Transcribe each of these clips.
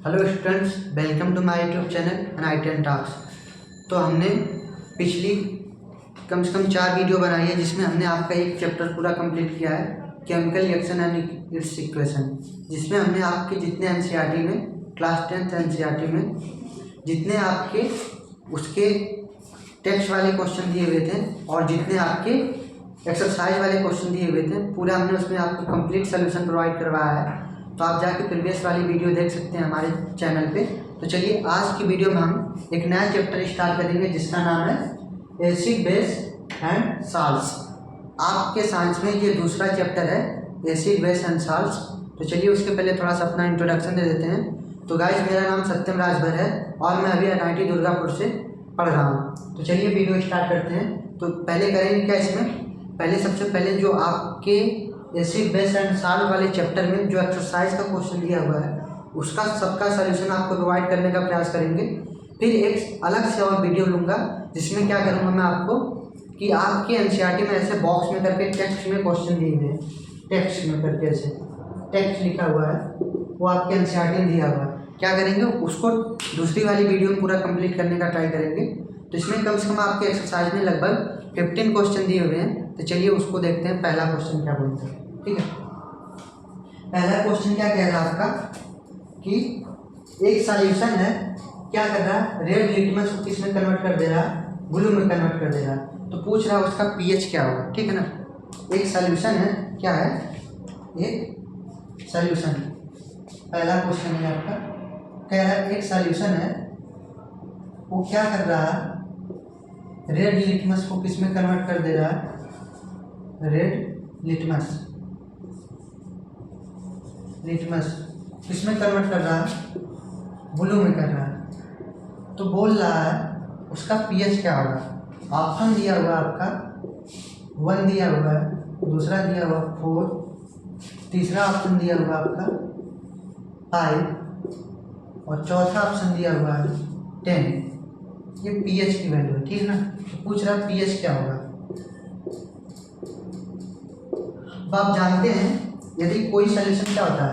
Hello students, welcome to my YouTube channel NITN talks. तो हमने पिछली कम से कम 4 वीडियो बनाई है जिसमें हमने आपका एक चैप्टर पूरा कंप्लीट किया है, chemical reaction and it's equation, जिसमें हमने आपके जितने एनसीईआरटी में क्लास 10th एनसीईआरटी में जितने आपके उसके टेक्स्ट वाले क्वेश्चन दिए हुए थे और जितने आपके एक्सरसाइज वाले क्वेश्चन दिए हुए थे पूरा हमने उसमें आपको कंप्लीट सोल्यूशन प्रोवाइड करवाया है। तो आप जाके प्रीवियस वाली वीडियो देख सकते हैं हमारे चैनल पे। तो चलिए आज की वीडियो में हम एक नया चैप्टर स्टार्ट करेंगे जिसका नाम है एसिड बेस एंड साल्ट्स। आपके साइंस में ये दूसरा चैप्टर है, एसिड बेस एंड साल्ट्स। तो चलिए उसके पहले थोड़ा सा अपना इंट्रोडक्शन दे देते हैं। तो गाइस, मेरा नाम सत्यम राजभर है और मैं अभी एनआईटी दुर्गापुर से पढ़ रहा हूँ। तो चलिए वीडियो स्टार्ट करते हैं। तो पहले करेंगे क्या इसमें, सबसे पहले जो आपके एसिड बेस एंड साल्ट वाले चैप्टर में जो एक्सरसाइज का क्वेश्चन दिया हुआ है उसका सबका सलूशन आपको प्रोवाइड करने का प्रयास करेंगे। फिर एक अलग से और वीडियो लूँगा जिसमें क्या करूँगा मैं आपको कि आपके एनसीईआरटी में ऐसे बॉक्स में करके टेक्स्ट में क्वेश्चन दिए हुए हैं, टेक्स्ट में करके ऐसे टेक्स्ट लिखा हुआ है, वो आपके एनसीईआरटी में दिया हुआ है। क्या करेंगे, उसको दूसरी वाली वीडियो में पूरा कंप्लीट करने का ट्राई करेंगे। तो इसमें कम से कम आपके एक्सरसाइज में लगभग 15 क्वेश्चन दिए हुए हैं। तो चलिए उसको देखते हैं, पहला क्वेश्चन क्या बोलते हैं। ठीक है, पहला क्वेश्चन क्या कह रहा है आपका कि एक सॉल्यूशन है, क्या कर रहा है, रेड लिटमस को किस में कन्वर्ट कर दे रहा है, ब्लू में कन्वर्ट कर दे रहा है। तो पूछ रहा है उसका पीएच क्या होगा। ठीक है ना, एक सॉल्यूशन है, क्या है, एक सॉल्यूशन। पहला क्वेश्चन है आपका, कह रहा है एक सॉल्यूशन है, वो क्या कर रहा है, रेड लिटमस को किस में कन्वर्ट कर दे रहा है, रेड लिटमस किस में कन्वर्ट कर रहा है, ब्लू में कर रहा है। तो बोल रहा है उसका पीएच क्या होगा। ऑप्शन दिया हुआ आपका 1 दिया हुआ है, दूसरा दिया हुआ 4, तीसरा ऑप्शन दिया हुआ आपका 5 और चौथा ऑप्शन दिया हुआ है 10। ये पीएच की वैल्यू है। ठीक है ना, तो पूछ रहा है पीएच क्या होगा। अब आप जानते हैं यदि कोई सॉल्यूशन क्या होता है,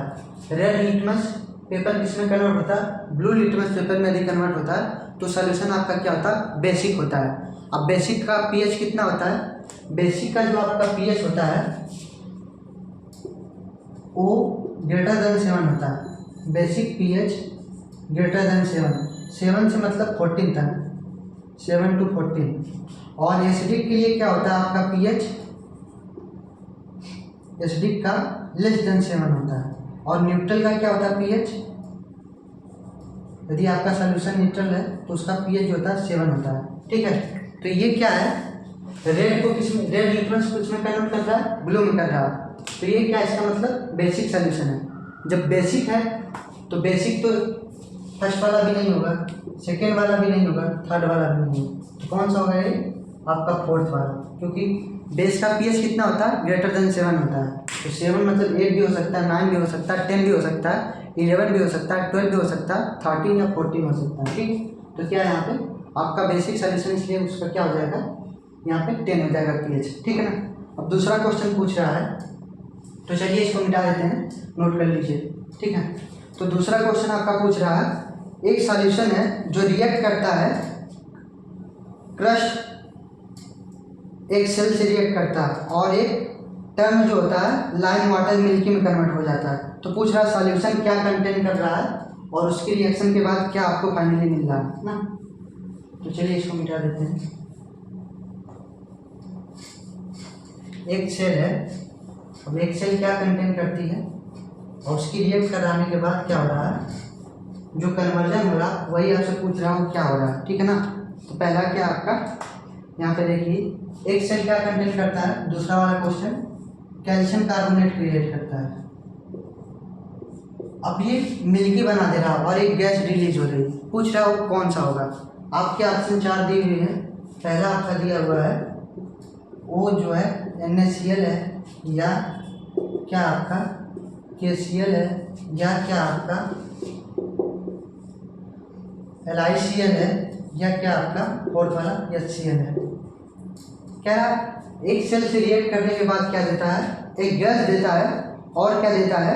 रेड लिटमस पेपर किसमें कन्वर्ट होता है, ब्लू लिटमस पेपर में यदि कन्वर्ट होता है तो सॉल्यूशन आपका क्या होता है, बेसिक होता है। अब बेसिक का पीएच कितना होता है, बेसिक का जो आपका पीएच होता है वो ग्रेटर देन 7 होता है। बेसिक पीएच ग्रेटर देन 7 से मतलब 14 तक, 7 to 14। और एसिडिक के लिए क्या होता है आपका पीएच, एसिडिक का लेस देन 7 होता है। और न्यूट्रल का क्या होता है पीएच, यदि आपका सॉल्यूशन न्यूट्रल है तो उसका पीएच जो होता है 7 होता है। ठीक है, तो ये क्या है, रेड को किसमें, रेड लिटमस को किसमें कन्वर्ट कर रहा है, ब्लू में कर रहा है। तो ये क्या, इसका मतलब बेसिक सॉल्यूशन है। जब बेसिक है तो बेसिक तो फर्स्ट वाला भी नहीं होगा, सेकेंड वाला भी नहीं होगा, थर्ड वाला भी नहीं होगा। तो कौन सा होगा ये आपका फोर्थ वाला, क्योंकि बेस का पीएच कितना होता है, ग्रेटर देन 7 होता है। तो 7 मतलब 8 भी हो सकता है, 9 भी हो सकता है, 10 भी हो सकता है, 11 भी हो सकता है, 12 भी हो सकता है, 13 या 14 हो सकता है। ठीक, तो क्या है यहाँ पे आपका बेसिक सॉल्यूशन, इसलिए उसका क्या हो जाएगा, यहाँ पे 10 हो जाएगा पीएच। ठीक है ना। अब दूसरा क्वेश्चन पूछ रहा है, तो चलिए इसको मिटा देते हैं, नोट कर लीजिए। ठीक है, तो दूसरा क्वेश्चन आपका पूछ रहा है एक सॉल्यूशन है जो रिएक्ट करता है, क्रस्ट एक सेल से रिएक्ट करता है और एक टर्म जो होता है लाइम वाटर मिल्की में कन्वर्ट हो जाता है। तो पूछ रहा है सॉल्यूशन क्या कंटेन कर रहा है और उसके रिएक्शन के बाद क्या आपको फाइनली मिल रहा है ना। तो चलिए इसको मिटा देते हैं। एक सेल है, अब एक सेल क्या कंटेन करती है और उसकी रिएक्ट कराने के बाद क्या हो रहा है, जो कन्वर्जन हो रहा वही आपसे पूछ रहा हूँ क्या हो रहा है। ठीक है ना, तो पहला क्या आपका यहाँ पे देखिए, एक सेल क्या कंटेन करता है, दूसरा वाला क्वेश्चन कैल्शियम कार्बोनेट क्रिएट करता है। अब ये मिल्की बना दे रहा और एक गैस रिलीज हो रही, पूछ रहा हो कौन सा होगा। आपके ऑप्शन 4 दिए हुए हैं। पहला आपका दिया हुआ है वो जो है NaCl है, या क्या आपका KCl है, या क्या आपका LiCl है, या क्या आपका फोर्थ वाला HCl है। क्या एक सेल से रिएक्ट करने के बाद क्या देता है, एक गैस देता है और क्या देता है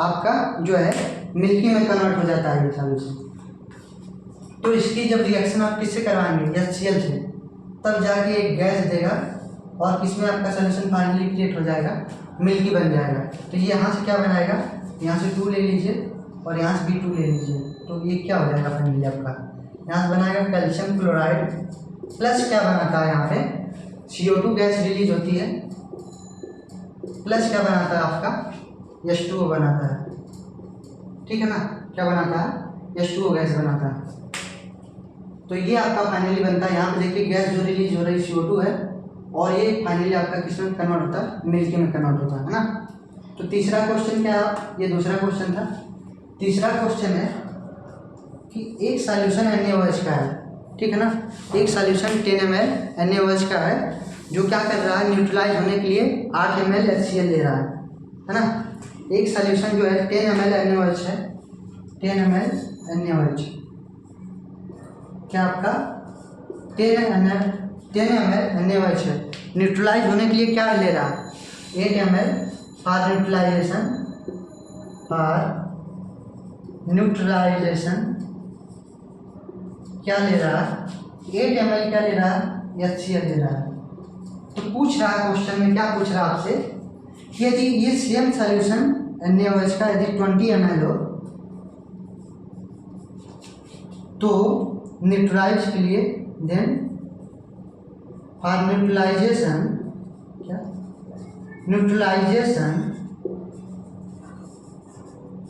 आपका जो है मिल्की में कन्वर्ट हो जाता है ये सॉल्यूशन। तो इसकी जब रिएक्शन आप किससे करवाएंगे, HCl से, तब जाके एक गैस देगा और किसमें आपका सॉल्यूशन फाइनली क्रिएट हो जाएगा, मिल्की बन जाएगा। तो ये यहाँ से क्या बनाएगा, यहाँ से 2 ले लीजिए और यहाँ से भी 2 ले लीजिए, तो ये क्या हो जाएगा फाइनली आपका, यहाँ से बनाएगा कैल्शियम क्लोराइड प्लस क्या बनाता है यहाँ पे CO2 गैस रिलीज होती है, प्लस क्या बनाता है आपका H2O बनाता है, ठीक है ना, क्या बनाता है H2O गैस बनाता है। तो ये आपका फाइनली बनता है, यहाँ पे देखिए गैस जो रिलीज हो रही है CO2 है और ये फाइनली आपका किस में कन्वर्ट होता है, मिल्की में कन्वर्ट होता है ना। तो तीसरा क्वेश्चन क्या है, ये दूसरा क्वेश्चन था। तीसरा क्वेश्चन है कि एक सॉल्यूशन NaOH का है, ठीक है ना, एक सॉल्यूशन 10 ml NaOH का है जो क्या कर रहा है, न्यूट्रलाइज होने के लिए 8 ml HCl ले रहा है ना। एक सॉल्यूशन जो है 10 ml NaOH है, 10 ml NaOH क्या आपका 10 ml NaOH है, न्यूट्रलाइज होने के लिए क्या ले रहा है, 8 ml फॉर न्यूट्रलाइजेशन क्या ले रहा है, 8 ml क्या ले रहा है, HCl ले रहा है। तो पूछ रहा है क्वेश्चन में, क्या पूछ रहा है आपसे कि यदि ये सेम सॉल्यूशन NaOH का यदि 20 ml हो तो न्यूट्रलाइज के लिए देन फॉर न्यूट्रलाइजेशन क्या,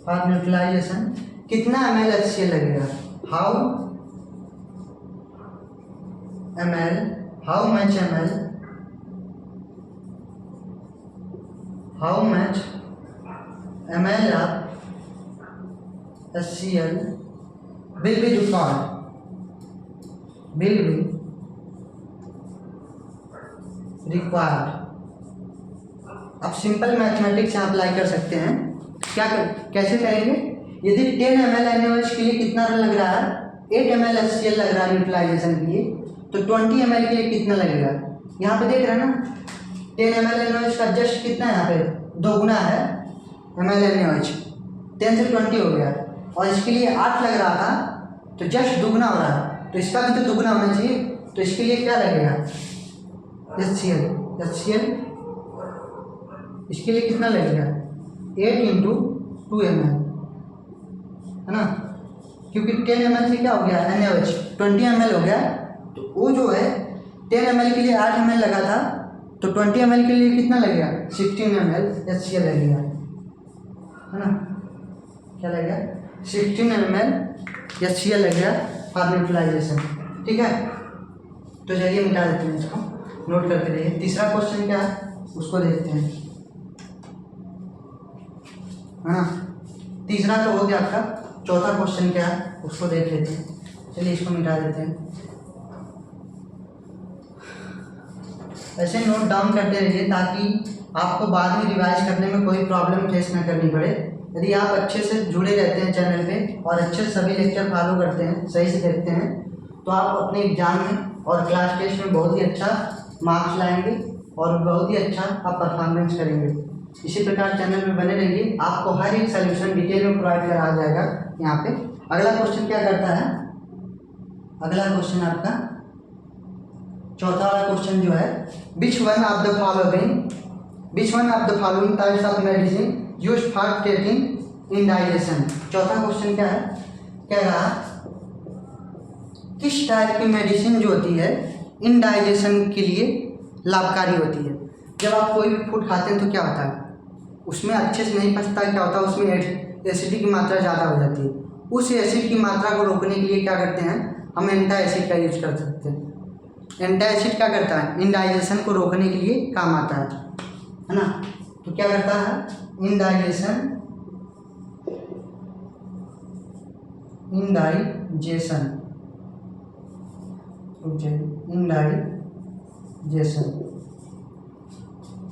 फॉर न्यूट्रलाइजेशन कितना ml HCl लगेगा, how much ml of HCl will be required। अब सिंपल मैथमेटिक्स यहाँ अप्लाई कर सकते हैं, कैसे करेंगे, यदि 10 ml NaOH के लिए कितना लग रहा है, 8 ml HCl लग रहा है न्यूट्रलाइजेशन के लिए, तो 20 ml के लिए कितना लगेगा, यहाँ पे देख रहे हैं ना 10 ml NaOH का जस्ट कितना है, यहाँ पे 2 गुना है ml NaOH, 10 से 20 हो गया और इसके लिए 8 लग रहा था तो जस्ट दुगना हो रहा है, तो इसका भी तो दुगना होना चाहिए। तो इसके लिए क्या लगेगा HCl इसके लिए कितना लगेगा 8 × 2 ml है ना, क्योंकि 10 ml से क्या हो गया NaOH 20 ml हो गया, तो वो जो है 10 ml के लिए 8 ml लगा था, तो 20 ml के लिए कितना लगेगा 16 ml HCl लगेगा, है ना, क्या लगेगा 16 ml HCl लगेगा फॉर न्यूट्रलाइजेशन, ठीक है। तो चलिए मिटा देते हैं इसको, नोट करते रहिए। तीसरा क्वेश्चन क्या है उसको देखते हैं, है ना, तीसरा तो हो गया आपका, चौथा क्वेश्चन क्या है उसको देख लेते हैं। चलिए इसको मिटा देते हैं, ऐसे नोट डाउन करते रहिए ताकि आपको बाद में रिवाइज करने में कोई प्रॉब्लम फेस ना करनी पड़े। यदि आप अच्छे से जुड़े रहते हैं चैनल पे और अच्छे से सभी लेक्चर फॉलो करते हैं, सही से देखते हैं, तो आप अपने एग्जाम में और क्लास टेस्ट में बहुत ही अच्छा मार्क्स लाएंगे और बहुत ही अच्छा आप परफॉर्मेंस करेंगे। इसी प्रकार चैनल में बने रहिए, आपको हर एक सॉल्यूशन डिटेल में प्रोवाइड करा जाएगा यहाँ पे। अगला क्वेश्चन क्या करता है, अगला क्वेश्चन आपका चौथा वाला क्वेश्चन जो है, which one of the following types of medicine used for treating indigestion. चौथा क्वेश्चन क्या है, कह रहा किस टाइप की मेडिसिन जो होती है इंडाइजेशन के लिए लाभकारी होती है। जब आप कोई भी फूड खाते हैं तो क्या होता है, उसमें अच्छे से नहीं पचता, क्या होता है उसमें एसिड की मात्रा ज़्यादा हो जाती है। उस एसिड की मात्रा को रोकने के लिए क्या करते हैं, हम एंटाएसिड का यूज कर सकते हैं। एंटाएसिड क्या करता है, इंडाइजेशन को रोकने के लिए काम आता है ना। तो क्या करता है, indigestion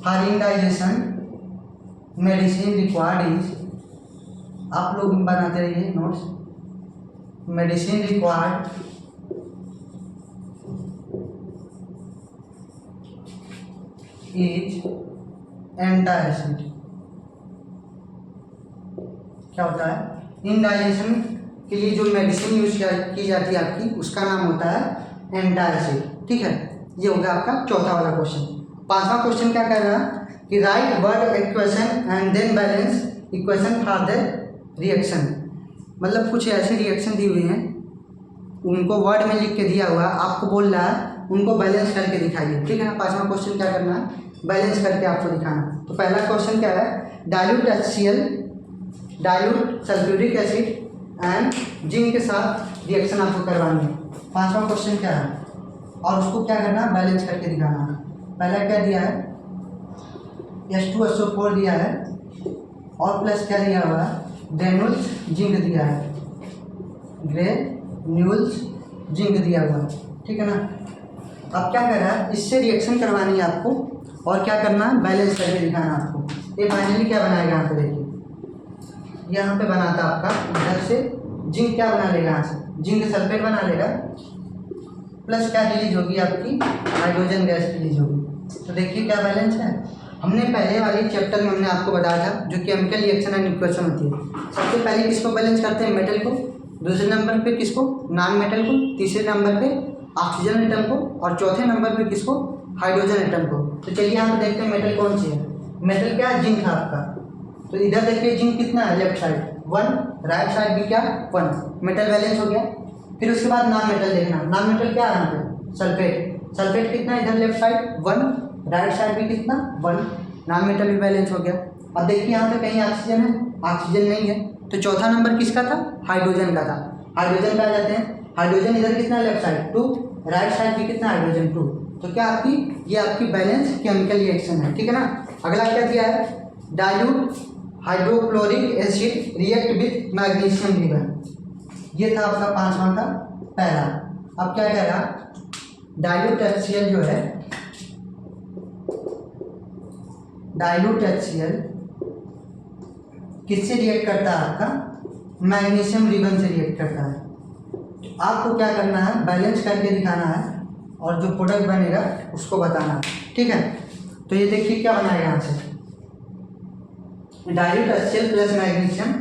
for indigestion medicine required is, आप लोग बनाते रहिए नोट्स, मेडिसिन रिक्वायर्ड इज एंटाएसिड। क्या होता है, इन डाइजेशन के लिए जो मेडिसिन यूज की जाती है आपकी, उसका नाम होता है एंटासिड। ठीक है, ये होगा आपका चौथा वाला क्वेश्चन। पांचवा क्वेश्चन क्या कह रहा है कि write word equation and then balance equation for the reaction. मतलब कुछ ऐसे रिएक्शन दी हुई हैं, उनको वर्ड में लिख के दिया हुआ है, आपको बोल रहा है उनको बैलेंस करके दिखाइए। ठीक है ना, पांचवा क्वेश्चन क्या करना है, बैलेंस करके आपको दिखाना। तो पहला क्वेश्चन क्या है, dilute HCl, dilute sulphuric acid and zinc के साथ रिएक्शन आपको करवानी है। पांचवा क्वेश्चन क्या है और उसको क्या करना है, बैलेंस करके दिखाना है। पहला क्या दिया है, H2SO4 दिया है और प्लस क्या दिया हुआ है, ग्रेन्यूल्स जिंक दिया है, ग्रेन्यूल्स जिंक दिया हुआ है। ठीक है ना, अब क्या कर रहा है, इससे रिएक्शन करवानी है आपको और क्या करना है, बैलेंस करके दिखाना है आपको। ये फाइनली क्या बनाएगा, यहाँ पे देखिए, यहाँ पे बनाता आपका इधर से जिंक क्या बना लेगा, यहाँ से जिंक सल्फेट बना लेगा, प्लस क्या रिलीज होगी आपकी, हाइड्रोजन गैस रिलीज होगी। तो देखिए क्या बैलेंस है। हमने पहले वाली चैप्टर में हमने आपको बताया था जो केमिकल रिएक्शन एंड इक्वेशन होती है, सबसे पहले किसको बैलेंस करते हैं, मेटल को, दूसरे नंबर पे किसको, नॉन मेटल को, तीसरे नंबर पे ऑक्सीजन एटम को और चौथे नंबर पे किसको, हाइड्रोजन एटम को। तो चलिए यहाँ पे देखते हैं मेटल कौन सी है। मेटल क्या है, जिंक है आपका। तो इधर देखिए जिंक कितना है, लेफ्ट साइड 1, राइट साइड भी क्या 1, मेटल बैलेंस हो गया। फिर उसके बाद नॉन मेटल देखना, नॉन मेटल क्या है यहाँ पे, सल्फेट, सल्फेट कितना है, इधर लेफ्ट साइड 1, राइट साइड भी कितना 1, नॉन मेटल भी बैलेंस हो गया। अब देखिए यहाँ पे कहीं ऑक्सीजन है, ऑक्सीजन नहीं है। तो चौथा नंबर किसका था, हाइड्रोजन का था। हाइड्रोजन पे आ जाते हैं, हाइड्रोजन इधर कितना है, लेफ्ट साइड 2, राइट साइड भी कितना, हाइड्रोजन 2। तो क्या आपकी, ये आपकी बैलेंस केमिकल रिएक्शन है। ठीक है ना, अगला क्या दिया है, dilute hydrochloric acid react with magnesium ribbon. ये था आपका पांचवा का पहला। अब क्या कह रहा, डाइल्यूट HCl जो है, डाइल्यूट HCl किससे रिएक्ट करता है, आपका मैग्नीशियम रिबन से रिएक्ट करता है। तो आपको क्या करना है, बैलेंस करके दिखाना है और जो प्रोडक्ट बनेगा उसको बताना है। ठीक है, तो ये देखिए क्या बनाएगा, यहाँ से dilute HCl plus magnesium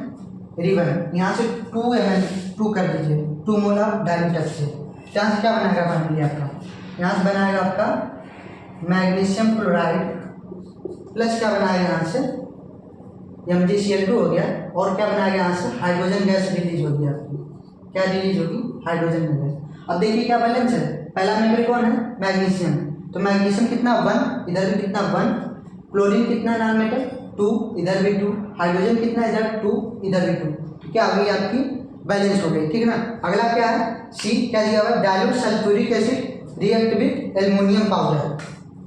ribbon, यहाँ से 2 ml 2 कर दीजिए, 2 मोलर डाइल्यूट HCl। यहाँ से क्या बनाएगा फाइनली आपका, यहाँ से बनाएगा आपका मैग्नीशियम क्लोराइड प्लस क्या बनाएगा यहाँ से MgCl2 हो गया, और क्या बनाएगा यहाँ से हाइड्रोजन गैस रिलीज होगी आपकी, क्या रिलीज होगी, हाइड्रोजन गैस। अब देखिए क्या बैलेंस है, पहला मेटल कौन है, मैग्नीशियम। तो मैग्नीशियम कितना 1, इधर भी कितना 1, क्लोरीन कितना नॉन मेटल 2, इधर भी 2, हाइड्रोजन कितना इधर 2, इधर भी 2। तो क्या आ गई आपकी, बैलेंस हो गई। ठीक है ना, अगला क्या है, सी क्या दिया हुआ है, dilute sulphuric acid react with aluminium powder.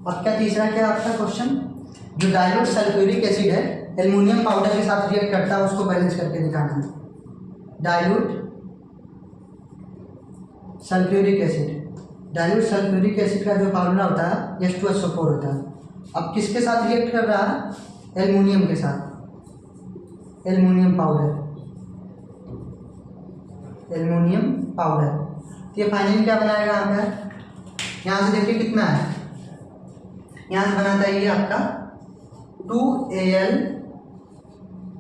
अब क्या तीसरा क्या आपका क्वेश्चन, जो डाइल्यूट सल्फ्यूरिक एसिड है एल्युमिनियम पाउडर के साथ रिएक्ट करता है, उसको बैलेंस करके दिखाना है। Dilute sulphuric acid, dilute sulphuric acid का जो फार्मूला होता है H2SO4 होता है। अब किसके साथ रिएक्ट कर रहा है, एल्युमिनियम के साथ, एल्युमिनियम पाउडर, एल्युमिनियम पाउडर। तो ये फाइनली क्या बनाएगा आपका, यहाँ से देखिए कितना है, यहाँ से बनाता है ये आपका 2Al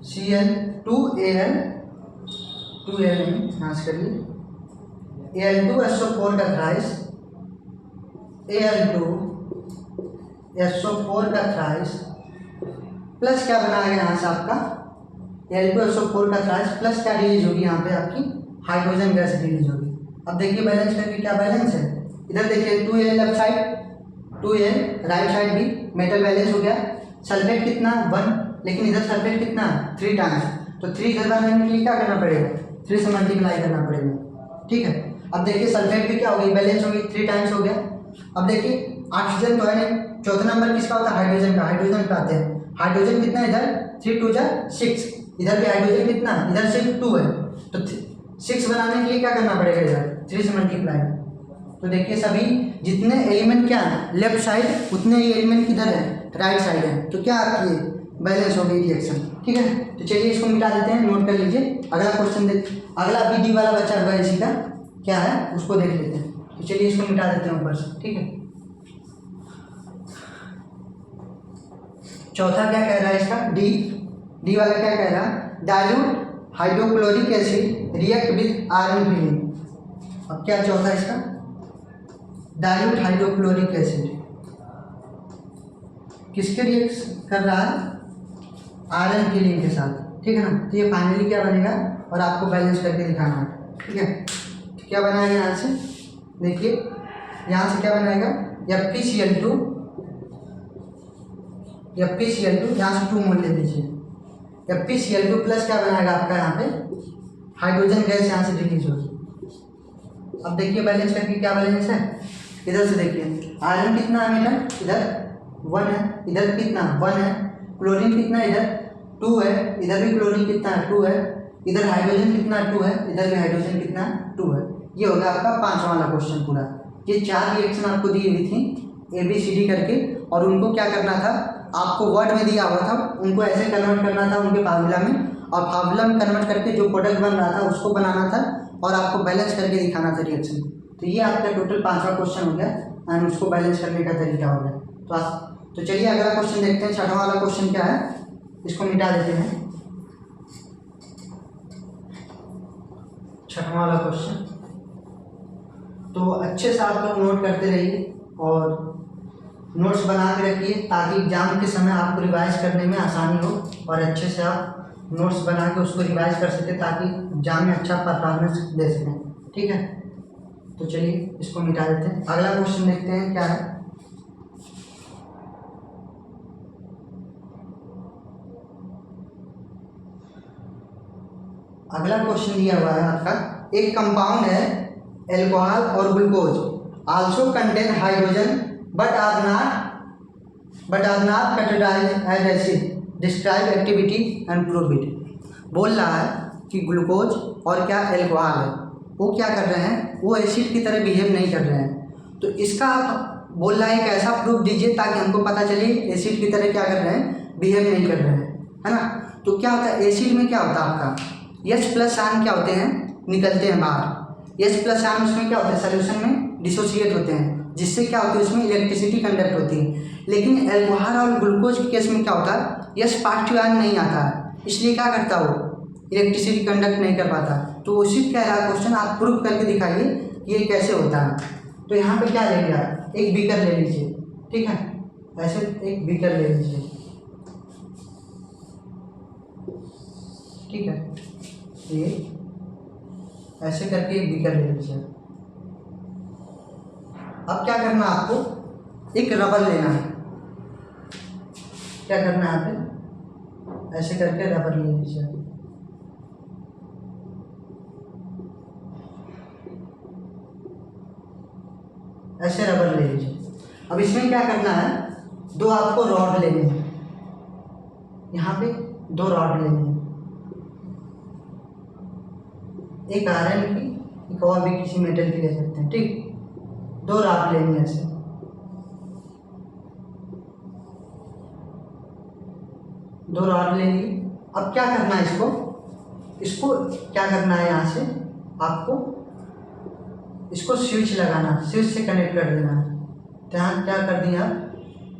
Cl 2Al 2Al यहाँ से करिए Al2SO4 का थ्राइस, Al2SO4 का थ्राइस प्लस क्या बनाएगा यहाँ से आपका Al2SO4 का थ्राइस प्लस क्या रिलीज होगी यहाँ पे आपकी, हाइड्रोजन गैस रिलीज होगी। अब देखिए बैलेंस करके क्या बैलेंस है, इधर देखिए 2Al left side 2Al right side भी मेटल बैलेंस हो गया। सल्फेट कितना 1, लेकिन इधर सल्फेट कितना 3 टाइम्स, तो 3 इधर बनाने के लिए क्या करना पड़ेगा, 3 से मल्टीप्लाई करना पड़ेगा। ठीक है, अब देखिए सल्फेट भी क्या हो गई, बैलेंस हो गई, 3 टाइम्स हो गया। अब देखिए ऑक्सीजन तो है नहीं, चौथा नंबर किसका होता है, हाइड्रोजन का। हाइड्रोजन पे आते हैं, हाइड्रोजन कितना इधर 3 2 6, इधर भी हाइड्रोजन कितना, इधर सिर्फ 2 है, तो 6 बनाने के लिए क्या करना पड़ेगा, इधर 3 से मल्टीप्लाई। तो देखिए सभी जितने एलिमेंट क्या है लेफ्ट साइड, उतने ही एलिमेंट किधर है, राइट साइड है। तो क्या आपकी बैलेंस हो गई रिएक्शन। ठीक है, तो चलिए इसको मिटा देते हैं, नोट कर लीजिए। अगला क्वेश्चन अगला BD वाला बच्चा हुआ इसी का क्या है उसको देख लेते हैं। तो चलिए इसको मिटा देते हैं ऊपर से। ठीक है, चौथा क्या कह रहा है इसका, डी वाला क्या कह रहा है, dilute hydrochloric acid react with iron filling. अब क्या चौथा इसका, डाइल्यूट हाइड्रोक्लोरिक एसिड किसके रिएक्ट कर रहा है, आयरन फिलिंग के साथ, ठीक है ना। तो ये फाइनली क्या बनेगा और आपको बैलेंस करके दिखाना है, ठीक है। तो क्या बनाएगा यहाँ से, देखिए यहाँ से क्या बनाएगा, FeCl2 यहाँ से 2 मोल ले लीजिए। FeCl2 प्लस क्या बनाएगा आपका यहाँ पे हाइड्रोजन गैस यहाँ से रिलीज होगी। अब देखिए बैलेंस करके क्या बैलेंस है, इधर से देखिए आयरन कितना है मीटर, इधर 1 है, इधर कितना 1 है, क्लोरीन कितना इधर 2 है, इधर भी क्लोरीन कितना है 2 है, इधर हाइड्रोजन कितना 2 है, इधर भी हाइड्रोजन कितना 2 है। ये होगा आपका 5वां वाला क्वेश्चन पूरा। ये 4 रिएक्शन आपको दी हुई थी ABCD करके, और उनको क्या करना था, आपको वर्ड में दिया हुआ था, उनको ऐसे कन्वर्ट करना था उनके फार्मूला में, और फार्मूला में कन्वर्ट करके जो प्रोडक्ट बन रहा था उसको बनाना था और आपको बैलेंस करके दिखाना था रिएक्शन। तो ये आपका टोटल 5वां क्वेश्चन हो गया एंड उसको बैलेंस करने का तरीका हो गया। तो चलिए अगला क्वेश्चन देखते हैं। 6वां वाला क्वेश्चन क्या है, इसको मिटा देते हैं। 6वां वाला क्वेश्चन तो अच्छे से आप लोग नोट करते रहिए और नोट्स बना के रखिए ताकि एग्जाम के समय आपको रिवाइज करने में आसानी हो, और अच्छे से आप नोट्स बना के उसको रिवाइज कर सकें ताकि एग्जाम में अच्छा परफॉर्मेंस दे सकें, ठीक है। तो चलिए इसको मिटा देते हैं। अगला क्वेश्चन देखते हैं क्या है। अगला क्वेश्चन दिया हुआ है आपका, एक कंपाउंड है एल्कोहल और glucose also contain hydrogen but are not categorised as acid, describe activity and prove it. बोल रहा है कि ग्लूकोज और क्या एल्कोहल है, वो क्या कर रहे हैं, वो एसिड की तरह बिहेव नहीं कर रहे हैं। तो इसका आप बोल रहा है एक ऐसा प्रूफ दीजिए ताकि हमको पता चले एसिड की तरह क्या कर रहे हैं, बिहेव नहीं कर रहे हैं, है ना। तो क्या होता है एसिड में, क्या होता है आपका H+ आयन क्या होते हैं, निकलते हैं बाहर। H+ आयन उसमें क्या होता है, सोल्यूशन में डिसोसिएट होते हैं, जिससे क्या होती है उसमें इलेक्ट्रिसिटी कंडक्ट होती है। लेकिन एल्कोहल और ग्लूकोज के केस में क्या होता है, H+ आयन नहीं आता है, इसलिए क्या करता है वो इलेक्ट्रिसिटी कंडक्ट नहीं कर पाता। तो उसी कह रहा है क्वेश्चन, आप प्रूव करके दिखाइए कि ये कैसे होता है। तो यहाँ पे क्या लेंगे आप, एक बीकर ले लीजिए, ठीक है, ऐसे एक बीकर ले लीजिए, ठीक है, ये ऐसे करके एक बीकर ले लीजिए। अब क्या करना है आपको, एक रबर लेना है, क्या करना है आप ऐसे करके रबर ले लीजिए, ऐसे रबर ले लीजिए। अब इसमें क्या करना है, 2 आपको रॉड लेने हैं, यहाँ पे 2 रॉड लेने हैं, एक आयरन की, एक और भी किसी मेटल की ले सकते हैं, ठीक। 2 रॉड लेनी है ऐसे, 2 रॉड ले ली। अब क्या करना है इसको क्या करना है, यहाँ से आपको इसको स्विच लगाना, स्विच से कनेक्ट कर देना है। तो यहाँ क्या कर दिया,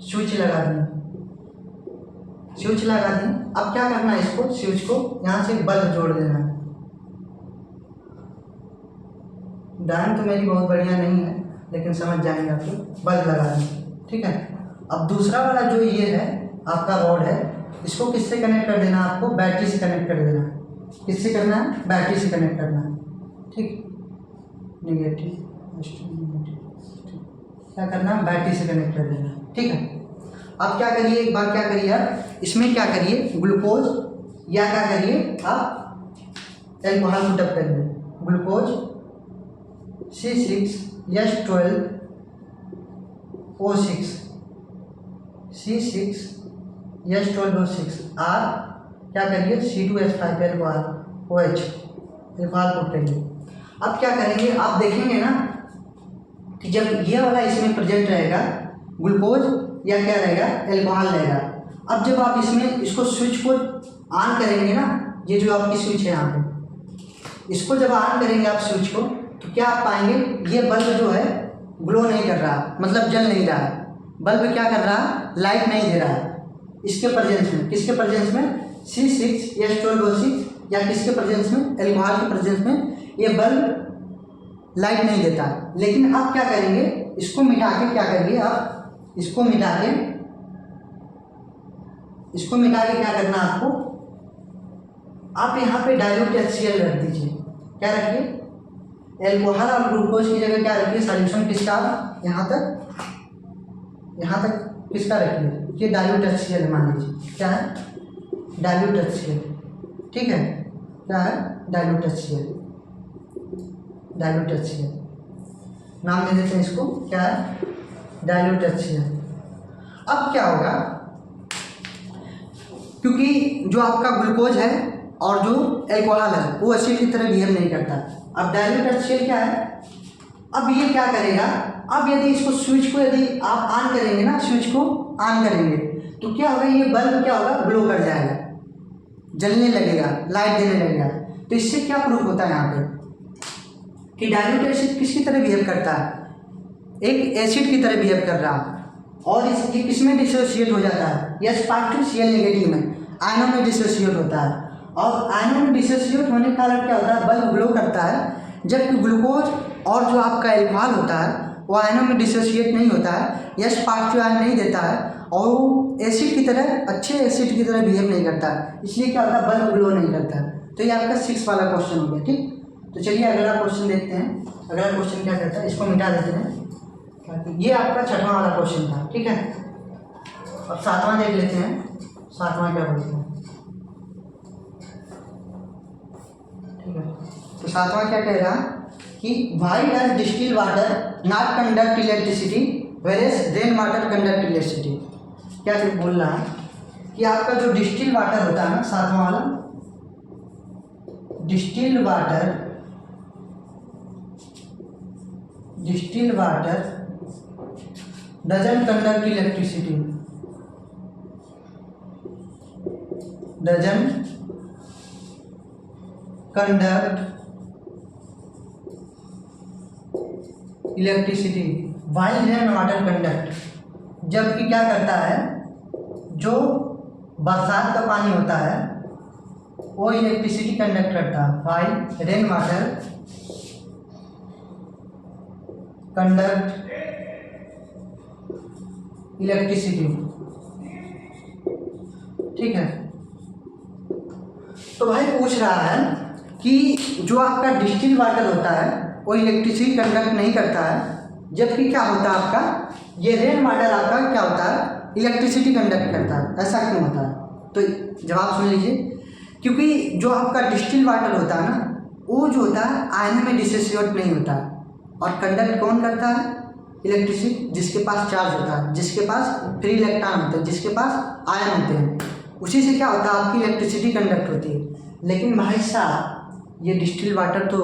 स्विच लगा दी, स्विच लगा दी। अब क्या करना है, इसको स्विच को यहाँ से बल्ब जोड़ देना है। ड्राइंग तो मेरी बहुत बढ़िया नहीं है लेकिन समझ जाएंगे आप लोग, बल्ब लगा दें, ठीक है। अब दूसरा वाला जो ये है आपका रॉड है, इसको किससे कनेक्ट कर देना, आपको बैटरी से कनेक्ट कर देना। किससे करना है, बैटरी से कनेक्ट करना है, ठीक। नेगेटिव क्या करना है, बैटरी से कनेक्ट कर देना, ठीक है। अब क्या करिए, एक बार क्या करिए आप, इसमें क्या करिए, ग्लूकोज या क्या करिए आप एल्कोहल को डब करिए, ग्लूकोज C6H12O6 C6H12O6 और क्या करिए C2H5 OH एल्कोहल को करिए। अब क्या करेंगे, आप देखेंगे ना कि जब ये वाला इसमें प्रेजेंट रहेगा ग्लूकोज या क्या रहेगा, एल्कोहल रहेगा। अब जब आप इसको स्विच को ऑन करेंगे ना, ये जो आपकी स्विच है यहाँ पे, इसको जब ऑन करेंगे आप स्विच को, तो क्या आप पाएंगे, ये बल्ब जो है ग्लो नहीं कर रहा, मतलब जल नहीं रहा है। बल्ब क्या कर रहा है, लाइट नहीं दे रहा है इसके प्रेजेंस में। किसके प्रेजेंस में, C6H12O6 या किसके प्रेजेंस में, एल्कोहल के प्रेजेंस में ये बल्ब लाइट नहीं देता। लेकिन आप क्या करेंगे, इसको मिटा के क्या करेंगे, आप इसको मिटा के क्या करना आपको, आप यहाँ पे डाइल्यूट HCl रख दीजिए। क्या रखिए, एल्कोहल और ग्लूकोज की जगह क्या रखिए, सॉल्यूशन किसका, यहाँ तक किसका रखिए, ये डाइल्यूट HCl मान लीजिए। क्या है, डाइल्यूट HCl, ठीक है, क्या है, डाइल्यूट HCl नाम दे देते हैं इसको, क्या है, डाइल्यूट HCl। अब क्या होगा, क्योंकि जो आपका ग्लूकोज है और जो एल्कोहल है वो एसिड की तरह बिहेव नहीं करता। अब डाइल्यूट HCl क्या है, अब ये क्या करेगा, अब यदि इसको स्विच को यदि आप ऑन करेंगे ना, स्विच को ऑन करेंगे तो क्या होगा, ये बल्ब क्या होगा, ग्लो कर जाएगा, जलने लगेगा, लाइट देने लगेगा। तो इससे क्या प्रूफ होता है यहाँ पे कि डाइल्यूट एसिड किसकी तरह बिहेव करता है, एक एसिड की तरह बिहेव कर रहा है। और ये किसमें डिसोसिएट हो जाता है, H2Cl नेगेटिव में, आयनों में डिसोसिएट होता है। और आयनों में डिसोसिएट होने के कारण क्या होता है, बल्ब ग्लो करता है। जबकि ग्लूकोज और जो आपका एल्कोहल होता है वो आयनों में डिसोसिएट नहीं होता है, H2 आयन नहीं देता है और वो एसिड की तरह, अच्छे एसिड की तरह बिहेव नहीं करता है, इसलिए क्या होता है, बल्ब ग्लो नहीं करता है। तो ये आपका 6 वाला क्वेश्चन हो गया। ठीक, तो चलिए अगला क्वेश्चन देखते हैं। अगला क्वेश्चन क्या कहता है, इसको मिटा देते हैं। ये आपका 6वां वाला क्वेश्चन था, ठीक है। अब 7वां देख लेते हैं, 7वां क्या बोलते हैं, ठीक है। तो 7वां क्या कह रहा कि why does distil water not conduct electricity whereas rain water conduct electricity. क्या बोल रहा है कि आपका जो डिस्टिल वाटर होता है ना, 7वां वाला, distil water doesn't conduct electricity, doesn't conduct electricity while rain water conduct। जबकि क्या करता है, जो बरसात का पानी होता है वो इलेक्ट्रिसिटी कंडक्ट करता है, while rain water conduct electricity. ठीक है, तो भाई पूछ रहा है कि जो आपका डिस्टिल वाटर होता है वो इलेक्ट्रिसिटी कंडक्ट नहीं करता है, जबकि क्या होता है आपका ये रेन वाटर आपका क्या होता है, इलेक्ट्रिसिटी कंडक्ट करता है। ऐसा क्यों होता है? तो जवाब सुन लीजिए, क्योंकि जो आपका डिस्टिल वाटर होता है ना, वो जो होता है आयन में डिसोसिएट नहीं होता है, और कंडक्ट कौन करता है, इलेक्ट्रिसिटी, जिसके पास चार्ज होता है, जिसके पास फ्री इलेक्ट्रॉन होते हैं, जिसके पास आयन होते हैं, उसी से क्या होता है आपकी इलेक्ट्रिसिटी कंडक्ट होती है। लेकिन भाई साहब ये डिस्टिल वाटर तो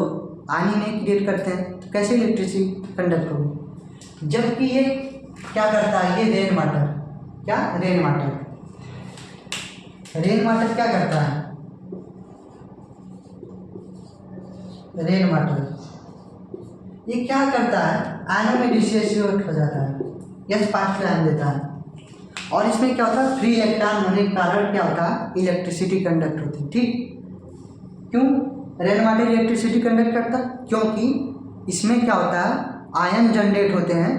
आयन ही नहीं क्रिएट करते हैं, तो कैसे इलेक्ट्रिसिटी कंडक्ट होगी? जबकि ये क्या करता है, ये रेन वाटर, क्या रेन वाटर क्या करता है, रेन वाटर ये क्या करता है, आयनों में डिसोसिएट हो जाता है, H+ आयन देता है, और इसमें क्या होता है फ्री इलेक्ट्रॉन होने के कारण क्या होता है इलेक्ट्रिसिटी कंडक्ट होती है। ठीक, क्यों रेन वाटर इलेक्ट्रिसिटी कंडक्ट करता है? क्योंकि इसमें क्या होता है आयन जनरेट होते हैं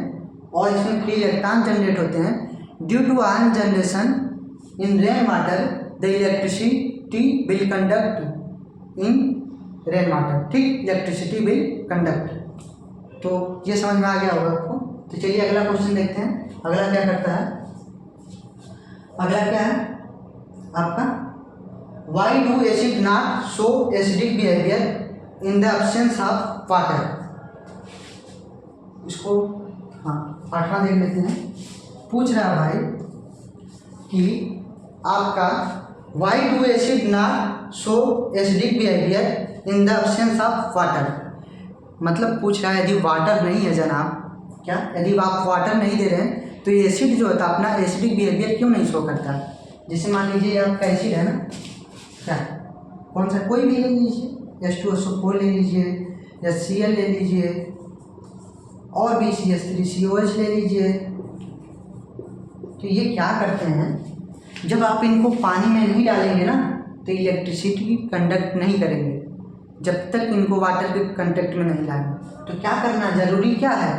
और इसमें फ्री इलेक्ट्रॉन जनरेट होते हैं। Due to ion generation in rain water the electricity will conduct in rain water. ठीक, इलेक्ट्रिसिटी विल कंडक्ट। तो ये समझ में आ गया होगा आपको। तो चलिए अगला क्वेश्चन देखते हैं। अगला क्या करता है, अगला क्या है आपका, why do acid not show acidic behaviour in the absence of water. इसको हाँ 8वां देख लेते हैं। पूछ रहा है भाई कि आपका why do acid not show acidic behaviour in the absence of water, मतलब पूछ रहा है यदि वाटर नहीं है जनाब, क्या यदि आप वाटर नहीं दे रहे हैं तो ये एसिड जो होता है अपना एसिडिक बिहेवियर क्यों नहीं शो करता? जैसे मान लीजिए ये आपका एसिड है ना, क्या कौन सा कोई भी ले लीजिए, H2SO4 ले लीजिए या Cl ले लीजिए और भी CH3COH ले लीजिए। तो ये क्या करते हैं, जब आप इनको पानी में नहीं डालेंगे ना तो इलेक्ट्रिसिटी कंडक्ट नहीं करेंगे जब तक इनको वाटर के कंटेक्ट में नहीं लाएंगे। तो क्या करना ज़रूरी क्या है,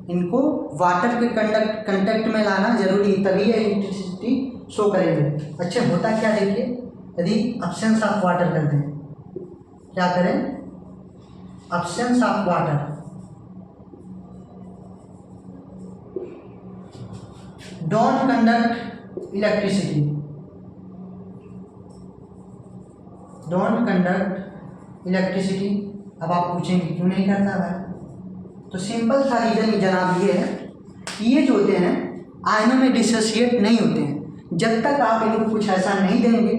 इनको वाटर के कंटेक्ट में लाना ज़रूरी, तभी ये इलेक्ट्रिसिटी शो करेंगे। अच्छा होता क्या देखिए, यदि एब्सेंस ऑफ वाटर कर दें, क्या करें, absence of water, don't conduct electricity, don't conduct electricity. अब आप पूछेंगे क्यों नहीं करता भाई, तो सिंपल सा रीज़न जनाब ये है, ये जो होते हैं आयनों में डिसोसिएट नहीं होते हैं। जब तक आप इनको कुछ ऐसा नहीं देंगे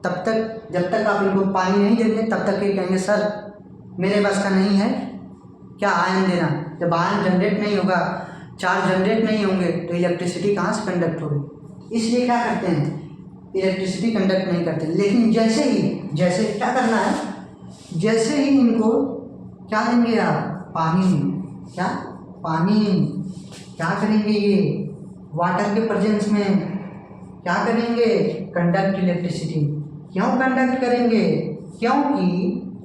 तब तक, जब तक आप इनको पानी नहीं देंगे तब तक ये कहेंगे सर मेरे बस का नहीं है क्या आयन देना। जब आयन जनरेट नहीं होगा, चार्ज जनरेट नहीं होंगे तो इलेक्ट्रिसिटी कहाँ से कंडक्ट होगी। इसलिए क्या करते हैं, इलेक्ट्रिसिटी कंडक्ट नहीं करते। लेकिन जैसे क्या करना है, जैसे ही इनको क्या देंगे आप, पानी, क्या पानी, क्या करेंगे ये वाटर के प्रेजेंस में, क्या करेंगे, कंडक्ट इलेक्ट्रिसिटी। क्यों कंडक्ट करेंगे, क्योंकि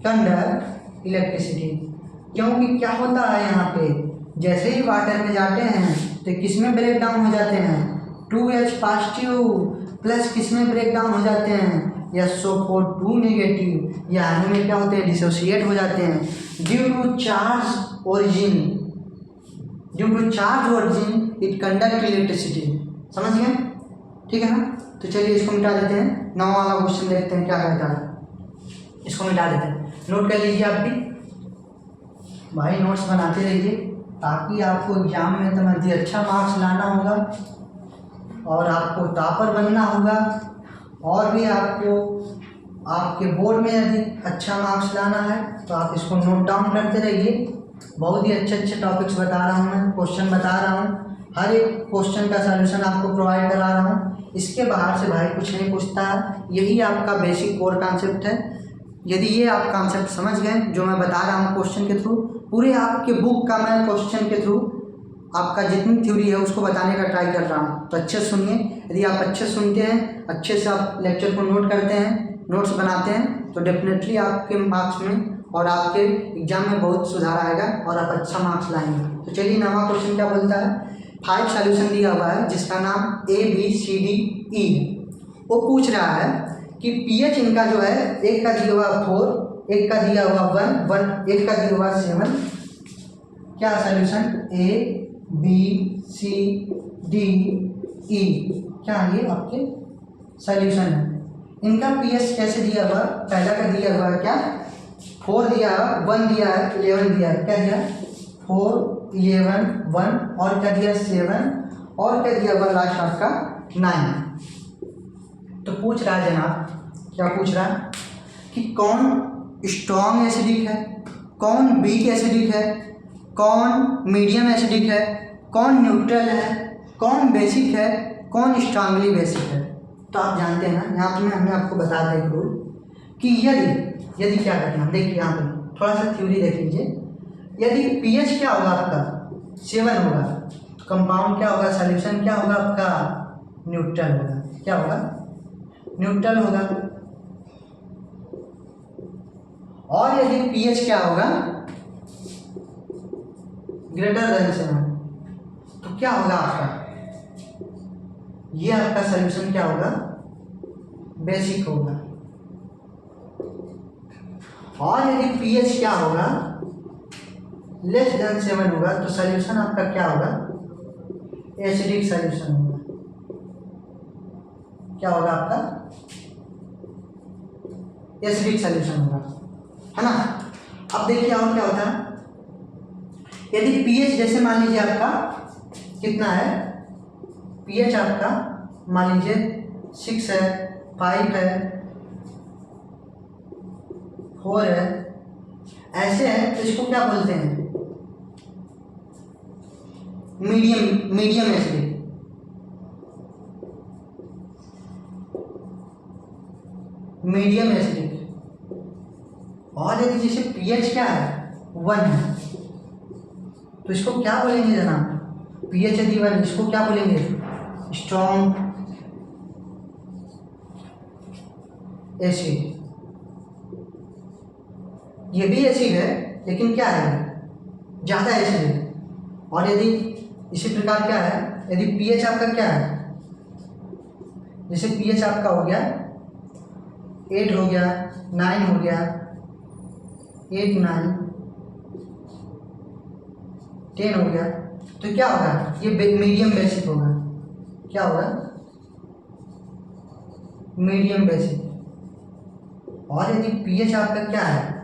कंडक्ट इलेक्ट्रिसिटी, क्योंकि क्या होता है यहाँ पे, जैसे ही वाटर में जाते हैं तो किस में ब्रेक डाउन हो जाते हैं, 2H पॉजिटिव प्लस किस में ब्रेक डाउन हो जाते हैं, SO4 2 नेगेटिव, या आयनों में क्या होते हैं, डिसोसिएट हो जाते हैं due to charge origin, due to charge origin it conduct electricity. समझ गए, ठीक है ना। तो चलिए इसको मिटा देते हैं, 9 वाला क्वेश्चन देखते हैं क्या कहता है, इसको मिटा देते हैं। नोट कर लीजिए आप भी भाई, नोट्स बनाते रहिए ताकि आपको एग्जाम में तो अच्छा मार्क्स लाना होगा और आपको टॉपर बनना होगा, और भी आपको आपके बोर्ड में यदि अच्छा मार्क्स लाना है तो आप इसको नोट डाउन करते रहिए। बहुत ही अच्छे टॉपिक्स बता रहा हूँ मैं, क्वेश्चन बता रहा हूँ, हर एक क्वेश्चन का सलूशन आपको प्रोवाइड करा रहा हूँ। इसके बाहर से भाई कुछ नहीं पूछता है, यही आपका बेसिक कोर कॉन्सेप्ट है। यदि ये आप कॉन्सेप्ट समझ गए जो मैं बता रहा हूँ क्वेश्चन के थ्रू, पूरे आपके बुक का मैं क्वेश्चन के थ्रू आपका जितनी थ्योरी है उसको बताने का ट्राई कर रहा हूँ, तो अच्छे सुनिए। यदि आप अच्छे सुनते हैं, अच्छे से आप लेक्चर को नोट करते हैं, नोट्स बनाते हैं, तो डेफिनेटली आपके मार्क्स में और आपके एग्जाम में बहुत सुधार आएगा और आप अच्छा मार्क्स लाएंगे। तो चलिए 9वां क्वेश्चन क्या बोलता है, 5 सॉल्यूशन दिया हुआ है जिसका नाम ABCDE है। वो पूछ रहा है कि pH इनका जो है, एक का दिया हुआ 4, एक का दिया हुआ 1, एक का दिया हुआ 7। क्या सॉल्यूशन ABCDE, क्या ये आपके सॉल्यूशन है। इनका pH कैसे दिया हुआ, पहला का दिया हुआ है क्या 4 दिया है, 1 दिया है, 11 दिया है, क्या दिया 4 11 1, और क्या दिया 7, और क्या दिया हुआ लास्ट आपका 9। तो पूछ रहा है जनाब, क्या पूछ रहा है कि कौन स्ट्रॉन्ग एसिडिक है, कौन वीक एसिडिक है, कौन मीडियम एसिडिक है, कौन न्यूट्रल है, कौन बेसिक है, कौन स्ट्रांगली बेसिक है। तो आप जानते हैं ना, यहाँ पे हमने आपको बता दिया एक रूल कि यदि क्या करना, देखिए यहाँ पे थोड़ा सा थ्योरी देख लीजिए। यदि pH क्या होगा आपका 7 होगा, कंपाउंड क्या होगा, सॉल्यूशन क्या होगा आपका न्यूट्रल होगा, क्या होगा न्यूट्रल होगा। और यदि pH क्या होगा ग्रेटर देन 7, तो क्या होगा आपका, ये आपका सॉल्यूशन क्या होगा बेसिक होगा। और यदि pH क्या होगा लेस देन 7 होगा, तो सॉल्यूशन आपका क्या होगा एसिडिक सॉल्यूशन होगा। क्या होगा आपका एसिडिक सॉल्यूशन होगा, है ना। अब देखिए और क्या होता है, यदि pH जैसे मान लीजिए आपका कितना है, pH आपका मान लीजिए 6 है, 5 है, 4 है, ऐसे है, तो इसको क्या बोलते हैं मीडियम एसिडिक। Medium acidic. और यदि जैसे pH क्या है 1 है, तो इसको क्या बोलेंगे जनाब, pH यदि 1, इसको क्या बोलेंगे स्ट्रॉन्ग एसिड, ये भी एसिड है लेकिन क्या है, ज़्यादा एसिड है। और यदि इसी प्रकार क्या है, यदि पीएच आपका क्या है, जैसे पीएच आपका हो गया 8 हो गया, 9 हो गया, 8 9 10 हो गया, तो क्या होगा, ये मीडियम बेसिक होगा। क्या होगा, मीडियम बेसिक। और यदि पीएच आपका क्या है,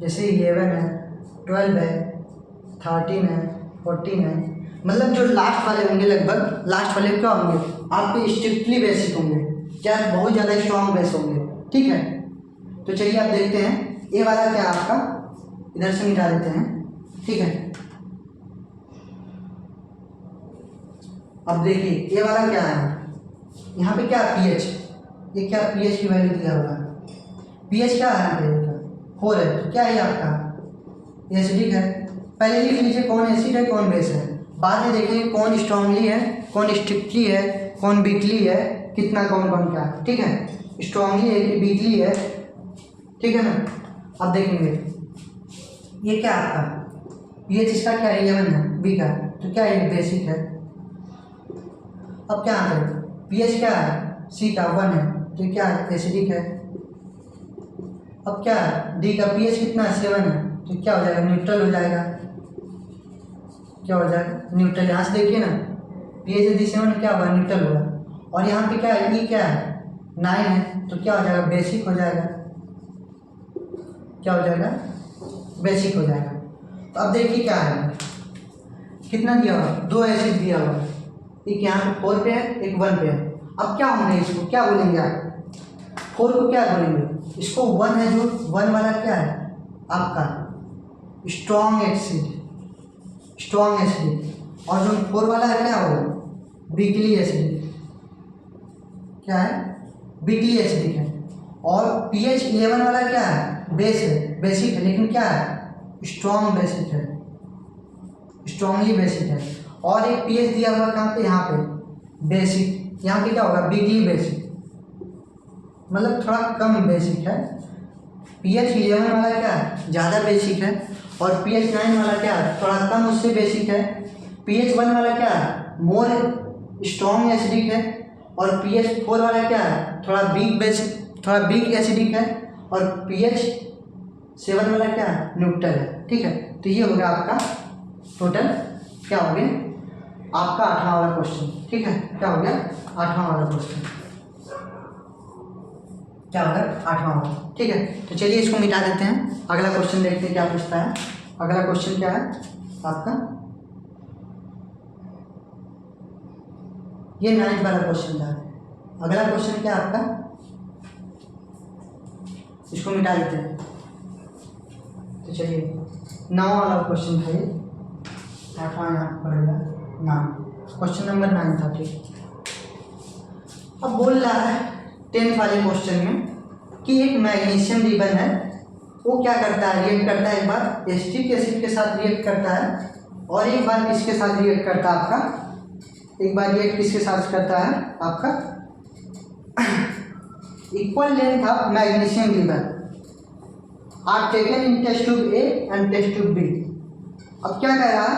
जैसे 11 है, 12 है, 13 है, 14 है, मतलब जो लास्ट वाले होंगे, लगभग लास्ट वाले क्या होंगे, आपके स्ट्रिक्टली बेसिक होंगे, क्या बहुत ज़्यादा स्ट्रॉन्ग बेस होंगे। ठीक है, तो चलिए आप देखते हैं ये वाला क्या आपका, इधर से मिटा देते हैं। ठीक है, अब देखिए ये वाला क्या है, यहाँ पे क्या पीएच, ये क्या पीएच की वैल्यू दिया हुआ है, पीएच क्या है यहाँ पे 4 है, तो क्या है आपका एसिडिक है। पहले लिख लीजिए कौन एसिड है कौन बेस है, बाद में देखिए कौन स्ट्रांगली है कौन स्ट्रिक्टली है कौन वीकली है, कितना कौन कौन क्या है। ठीक है, स्ट्रांगली है कि वीकली है, ठीक है ना। अब देखेंगे ये क्या आपका पीएच इसका क्या है 11 है, बी का, तो क्या है बेसिक है। अब क्या आता है पीएच क्या है, सी का 1 है, तो क्या है एसिडिक है। अब क्या है डी का पीएच कितना है 7 है, तो क्या हो जाएगा न्यूट्रल हो जाएगा। क्या हो जाएगा न्यूट्रल, यहाँ से देखिए ना पीएच यदि 7 क्या होगा न्यूट्रल होगा। और यहाँ पे क्या है ई क्या है 9 है, तो क्या हो जाएगा बेसिक हो जाएगा। क्या हो जाएगा बेसिक हो जाएगा। तो अब देखिए क्या है, कितना दिया हुआ, 2 एसिड दिया हुआ, एक यहाँ पे 4 पे है एक 1 पे है। अब क्या होंगे, इसको क्या बोलेंगे आप, 4 को क्या बोलेंगे, इसको 1 है, जो 1 वाला क्या है आपका स्ट्रॉन्ग एसिड, स्ट्रॉन्ग एसिड, और जो 4 वाला है क्या होगा वीकली एसिड, क्या है वीकली एसिडिक है। और पीएच 11 वाला क्या है बेस है, बेसिक है, लेकिन क्या है स्ट्रॉन्ग बेसिक है, स्ट्रॉन्गली बेसिक है। और एक पीएच दिया हुआ कहाँ पे, यहाँ पे बेसिक, यहाँ पे क्या होगा वीकली बेसिक, मतलब थोड़ा कम बेसिक है। पीएच 11 वाला क्या है ज़्यादा बेसिक है, और पीएच 9 वाला क्या है थोड़ा कम उससे बेसिक है। पीएच 1 वाला क्या है मोर स्ट्रॉन्ग एसिडिक है, और पीएच 4 वाला क्या है थोड़ा वीक बेसिक, थोड़ा वीक एसिडिक है, और पीएच 7 वाला क्या है न्यूट्रल है। ठीक है, तो ये हो गया आपका टोटल क्या हो गया आपका 8वां वाला क्वेश्चन। ठीक है, क्या हो गया 8वां वाला क्वेश्चन, क्या हो गया 8वां वाला। ठीक है, तो चलिए इसको मिटा देते हैं, अगला क्वेश्चन देखते हैं क्या पूछता है। अगला क्वेश्चन क्या है आपका, ये 9th वाला क्वेश्चन था। अगला क्वेश्चन क्या है आपका, इसको मिटा देते हैं। तो चलिए 9वां वाला क्वेश्चन था ये, 8वां यहाँ पड़ेगा 9, क्वेश्चन नंबर 9 था। ठीक, अब बोल रहा है 10th वाले क्वेश्चन में कि एक मैग्नीशियम रिबन है, वो क्या करता है रिएक्ट करता है, एक बार एसिटिक एसिड के साथ रिएक्ट करता है, और एक बार किसके साथ रिएक्ट करता है आपका, एक बार रिएक्ट किसके साथ करता है आपका equal length of magnesium ribbon are taken in test tube A and test tube B. अब क्या कह रहा है,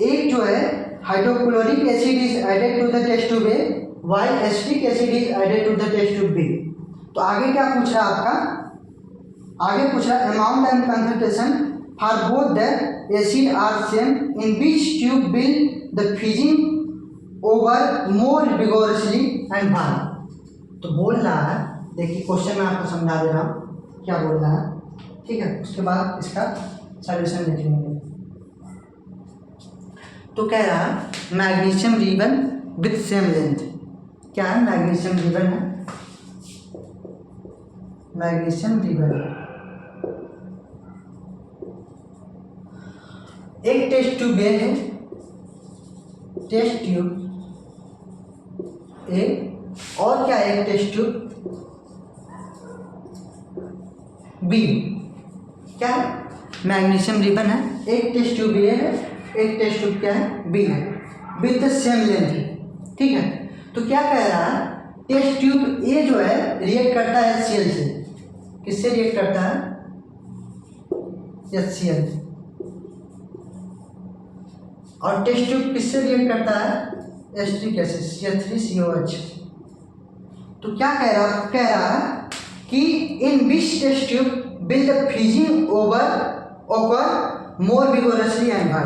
एक जो है hydrochloric acid is added to the test tube A while acetic acid is added to the test tube B. तो आगे क्या पूछ रहा है आपका, आगे पूछ रहा है amount and concentration for both the acid are same in which tube will the freezing over more vigorously and warm. तो बोल रहा है, देखिए क्वेश्चन मैं आपको समझा दे रहा हूँ क्या बोल रहा है। ठीक है, उसके बाद इसका सॉल्यूशन देख लेंगे। तो कह रहा है magnesium ribbon with same length, क्या है मैग्नीशियम रिबन है, मैग्नीशियम रिबन एक टेस्ट ट्यूब ए है, टेस्ट ट्यूब ए, और क्या है एक टेस्ट ट्यूब बी, क्या है मैग्नीशियम रिबन है, एक टेस्ट ट्यूब ए है, एक टेस्ट ट्यूब क्या है बी है, विथ द सेम लेंथ है। ठीक है, तो क्या कह रहा है टेस्ट ट्यूब ए जो है रिएक्ट करता है HCl से। किससे रिएक्ट करता है? HCl। और टेस्ट ट्यूब किससे रिएक्ट करता है? Acetic acid CH3COH। तो क्या कह रहा है कि in which test tube will the freezing occur more vigorously and why?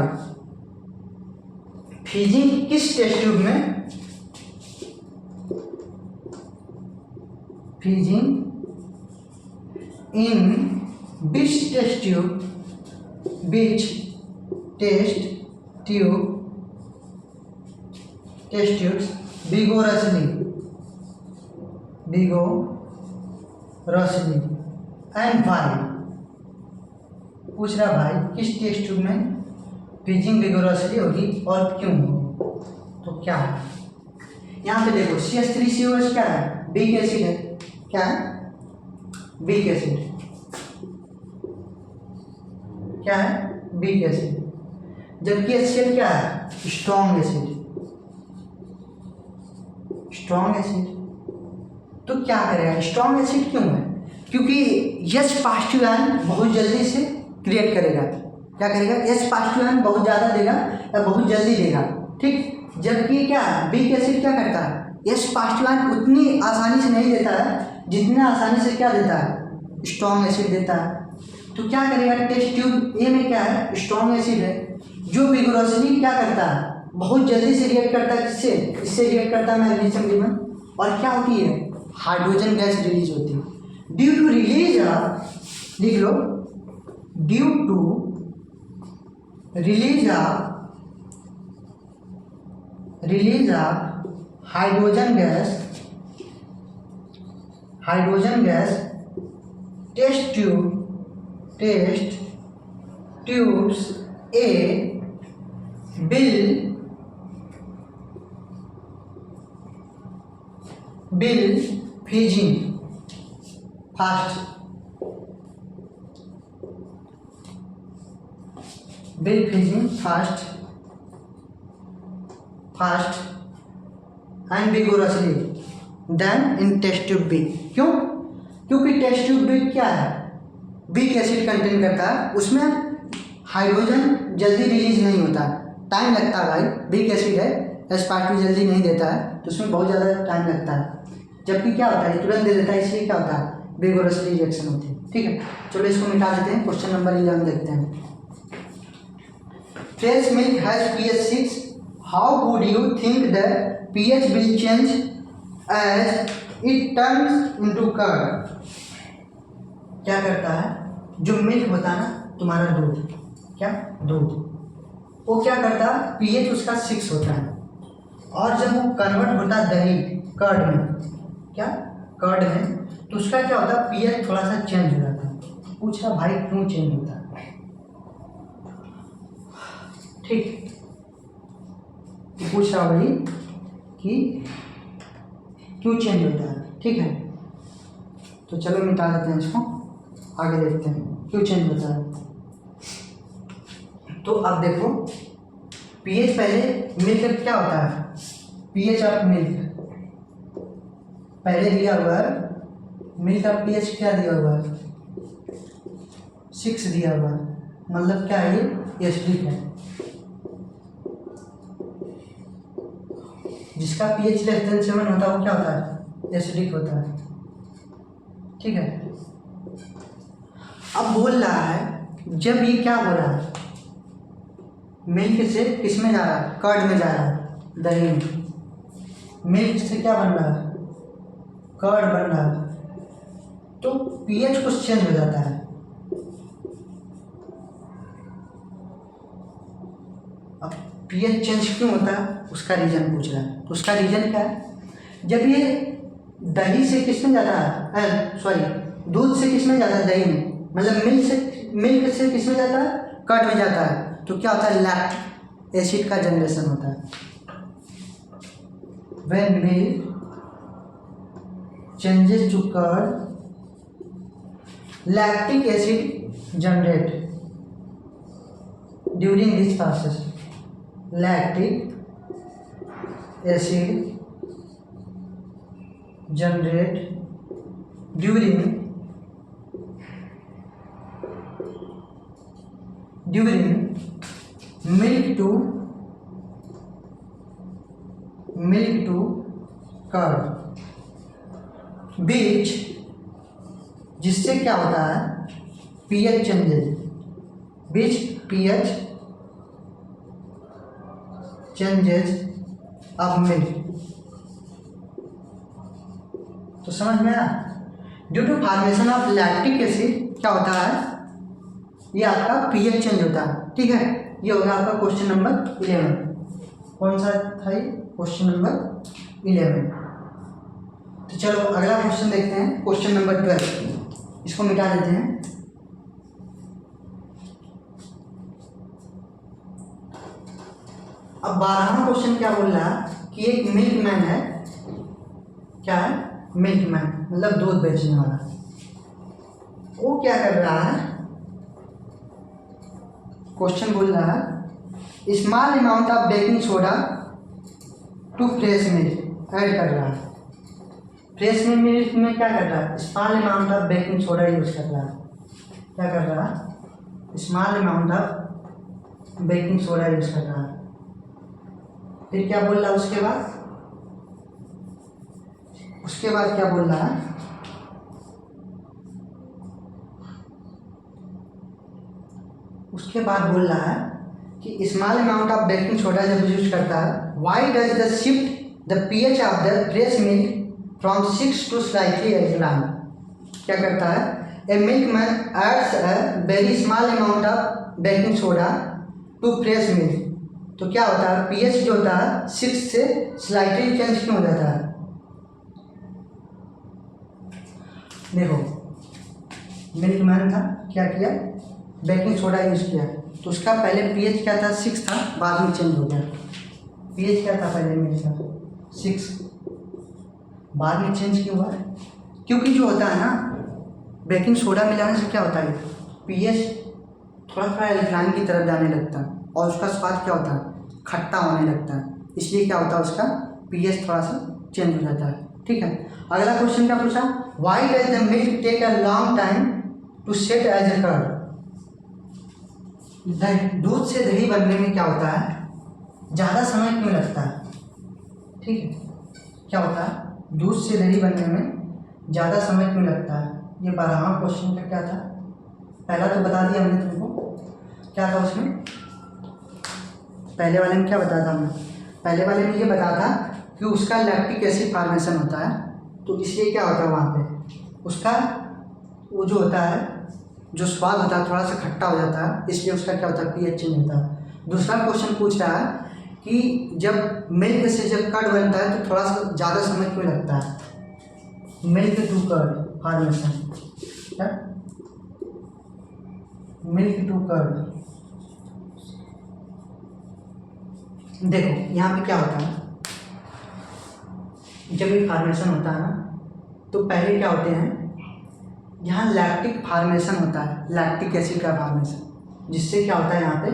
Freezing किस टेस्ट ट्यूब में? Freezing in which test tube vigorously and why. पूछ रहा भाई किस टेस्ट ट्यूब में फ्रीजिंग विगोरसली होगी और क्यों होगी। तो क्या है यहाँ पे देखो, CH3COH क्या है? वीक एसिड है। क्या है? Weak acid. क्या है? Weak acid. जबकि HCl क्या है? Strong acid. Strong acid. तो क्या करेगा? स्ट्रॉन्ग एसिड क्यों है? क्योंकि H पॉजिटिव आयन बहुत जल्दी से क्रिएट करेगा। क्या करेगा? H पॉजिटिव आयन बहुत ज़्यादा देगा या बहुत जल्दी देगा, ठीक। जबकि क्या वीक एसिड क्या करता है? H पॉजिटिव आयन उतनी आसानी से नहीं देता है जितने आसानी से क्या देता है? स्ट्रॉन्ग एसिड देता है। तो क्या करेगा? टेस्ट ट्यूब ए में क्या है? स्ट्रॉन्ग एसिड है जो विगोरसली क्या करता है? बहुत जल्दी से रिएक्ट करता है। किससे? इससे रिएक्ट करता है मैग्नीशियम लीवन। और क्या होती है? हाइड्रोजन गैस रिलीज होती है। ड्यू टू रिलीज ऑफ, लिख लो, due to release of hydrogen gas test tubes A will freezing fast and vigorously than in test tube B। क्यों? क्योंकि टेस्ट ट्यूब B क्या है? वीक एसिड कंटेन करता है, उसमें हाइड्रोजन जल्दी रिलीज नहीं होता, टाइम लगता है भाई। वीक एसिड है, H पार्टिकल जल्दी नहीं देता है, तो उसमें बहुत ज़्यादा टाइम लगता है। जबकि क्या होता है? तुरंत दे देता है, इसलिए क्या होता है? विगोरसली रिएक्शन होती है, ठीक है। चलो इसको मिटा देते हैं। क्वेश्चन नंबर 11 देखते हैं। Fresh milk has pH 6, how would you think the pH will change as it turns into curd? क्या करता है? जो मिल्क होता है ना, तुम्हारा दूध, क्या दूध, वो क्या करता है? pH उसका 6 होता है, और जब वो कन्वर्ट होता है दही कर्ड में, क्या कर्ड में, तो उसका क्या होता है? pH थोड़ा सा चेंज हो जाता है। पूछ रहा भाई क्यों चेंज होता है, ठीक। तो पूछ रहा भाई कि क्यों चेंज होता है, ठीक है। तो चलो मिटा देते हैं इसको, आगे देखते हैं क्यों चेंज होता है। तो अब देखो, pH पहले मिल्क क्या होता है? pH ऑफ मिल्क पहले दिया हुआ है, मिल्क का pH क्या दिया हुआ है? 6 दिया हुआ है, मतलब क्या है? ये एसिडिक है। जिसका pH लेस देन 7 होता है वो क्या होता है? एसिडिक होता है, ठीक है। अब बोल रहा है जब ये क्या हो रहा है? मिल्क से किस में जा रहा है? कर्ड में जा रहा है, दही में। मिल्क से क्या बन रहा है? कर्ड बन रहा है, तो pH कुछ चेंज हो जाता है। अब pH चेंज क्यों होता है? उसका रीजन पूछ रहा है। तो उसका रीजन क्या है? जब ये दही से किस में जाता है, सॉरी दूध से किस में जाता है? दही में, मतलब मिल्क से किस में जाता है? कर्ड में जाता है। तो क्या होता है? लैक्टिक एसिड का जनरेशन होता है। When milk changes to curd, lactic acid generate during this process. Lactic acid generate during milk to curd, बीच जिससे क्या होता है पीएच चेंजेस, बीच पीएच चेंजेस ऑफ मिल्क। तो समझ में आया, due to formation of lactic acid क्या होता है, ये आपका पीएच चेंज होता है। ठीक है, ये होगा आपका क्वेश्चन नंबर 11। कौन सा था ये, क्वेश्चन नंबर 11। तो चलो अगला क्वेश्चन देखते हैं, क्वेश्चन नंबर 12। इसको मिटा देते हैं। अब 12वां क्वेश्चन क्या बोल रहा है कि एक मिल्कमैन है, क्या है, मिल्कमैन मतलब दूध बेचने वाला। वो क्या कर रहा है, क्वेश्चन बोल रहा है small amount of baking soda to fresh milk add कर रहा है। फ्रेश मिल्क में क्या कर रहा है, small amount of baking soda use कर रहा है। क्या कर रहा है, small amount of baking soda use कर रहा है। फिर क्या बोल रहा है उसके बाद क्या बोल रहा है, उसके बाद बोल रहा है कि small amount of baking soda जब यूज करता है, why does the shift the pH of the fresh milk from 6 to slightly alkaline. क्या करता है, a milkman adds a very small amount of baking soda to fresh milk. तो क्या होता है, पीएच जो होता है 6 से स्लाइटली चेंज क्यों हो जाता है। देखो मिल्कमैन था, क्या किया, बेकिंग सोडा यूज किया, तो उसका पहले पीएच क्या था, 6 था, बाद में चेंज हो गया। पीएच क्या था पहले मिल्क का 6, बाद में चेंज क्यों हुआ, क्योंकि जो होता है ना बेकिंग सोडा मिलाने से क्या होता है, पीएच थोड़ा थोड़ा एल्कलाइन की तरफ जाने लगता है और उसका स्वाद क्या होता है, खट्टा होने लगता है। इसलिए क्या होता है, उसका पीएच थोड़ा सा चेंज हो जाता है। ठीक है, अगला क्वेश्चन क्या पूछा, why does the milk take a long time to set as a curd. दूध से दही बनने में क्या होता है, ज़्यादा समय क्यों लगता है। ठीक है, क्या होता है, दूध से दही बनने में ज़्यादा समय क्यों लगता है। ये 12वां क्वेश्चन का क्या था, पहला तो बता दिया हमने तुमको, क्या था उसमें, पहले वाले में क्या बताया था हमने, पहले वाले में ये बताया था कि उसका लैक्टिक एसिड फॉर्मेशन होता है, तो इसलिए क्या होता है वहाँ पे उसका वो जो होता है, जो स्वाद होता है थोड़ा सा खट्टा हो जाता है, इसलिए उसका क्या होता है, पीएच चेंज होता है। दूसरा क्वेश्चन पूछ रहा है कि जब मिल्क से जब कर्ड बनता है तो थोड़ा सा ज़्यादा समय क्यों लगता है, मिल्क टू कर्ड फॉर्मेशन, क्या, मिल्क टू कर्ड। देखो यहाँ पे क्या होता है, जब ये फॉर्मेशन होता है ना, तो पहले क्या होते हैं, यहाँ लैक्टिक फॉर्मेशन होता है, लैक्टिक एसिड का फॉर्मेशन, जिससे क्या होता है यहाँ पे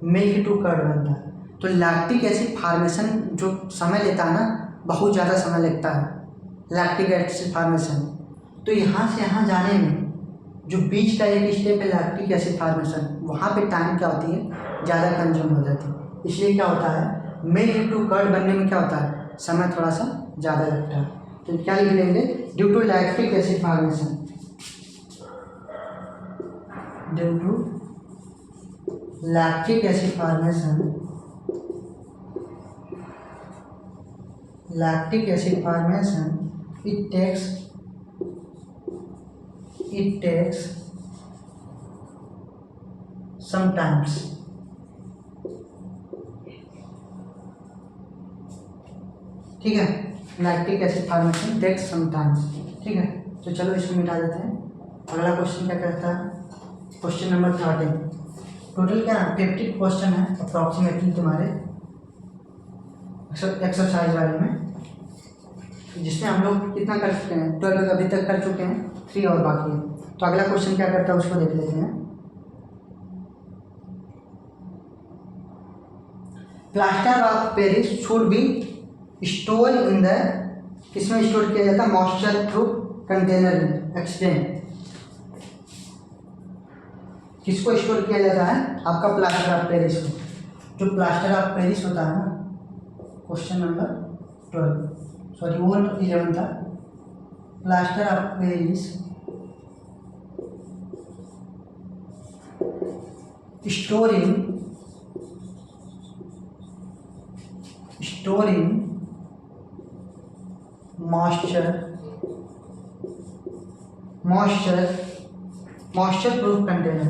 मिल्क टू कर्ड बनता है। तो लैक्टिक एसिड फॉर्मेशन जो समय लेता है ना, बहुत ज़्यादा समय लगता है लैक्टिक एसिड फॉर्मेशन। तो यहाँ से यहाँ जाने में जो बीच का एक स्टेप है लैक्टिक एसिड फॉर्मेशन, वहाँ पे टाइम क्या होती है, ज़्यादा कंज्यूम हो जाती है। इसलिए क्या होता है, मिल्क टू कर्ड बनने में क्या होता है, समय थोड़ा सा ज़्यादा लगता है। तो क्या लिख लेंगे, due to lactic acid formation, due to lactic acid formation, lactic acid formation it takes sometimes। ठीक है, lactic acid formation takes sometimes. ठीक है, तो चलो इसको मिटा देते हैं। अगला क्वेश्चन क्या कहता है, क्वेश्चन नंबर 13। टोटल क्या 50 क्वेश्चन है अप्रॉक्सीमेटली तुम्हारे एक्सरसाइज वाले में, जिसमें हम लोग कितना कर चुके हैं, 12 अभी तक कर चुके हैं, 3 और बाकी है। तो अगला क्वेश्चन क्या करता है उसको देख लेते हैं। Plaster of Paris should be store in the किसमें स्टोर किया जाता है? मॉइस्चर प्रूफ कंटेनर में। एक्सप्लेन। किसको स्टोर किया जाता है? आपका प्लास्टर ऑफ पेरिस को। जो प्लास्टर ऑफ पेरिस होता है ना, क्वेश्चन नंबर 12 सॉरी वो 11 था। Plaster of Paris storing moisture proof container।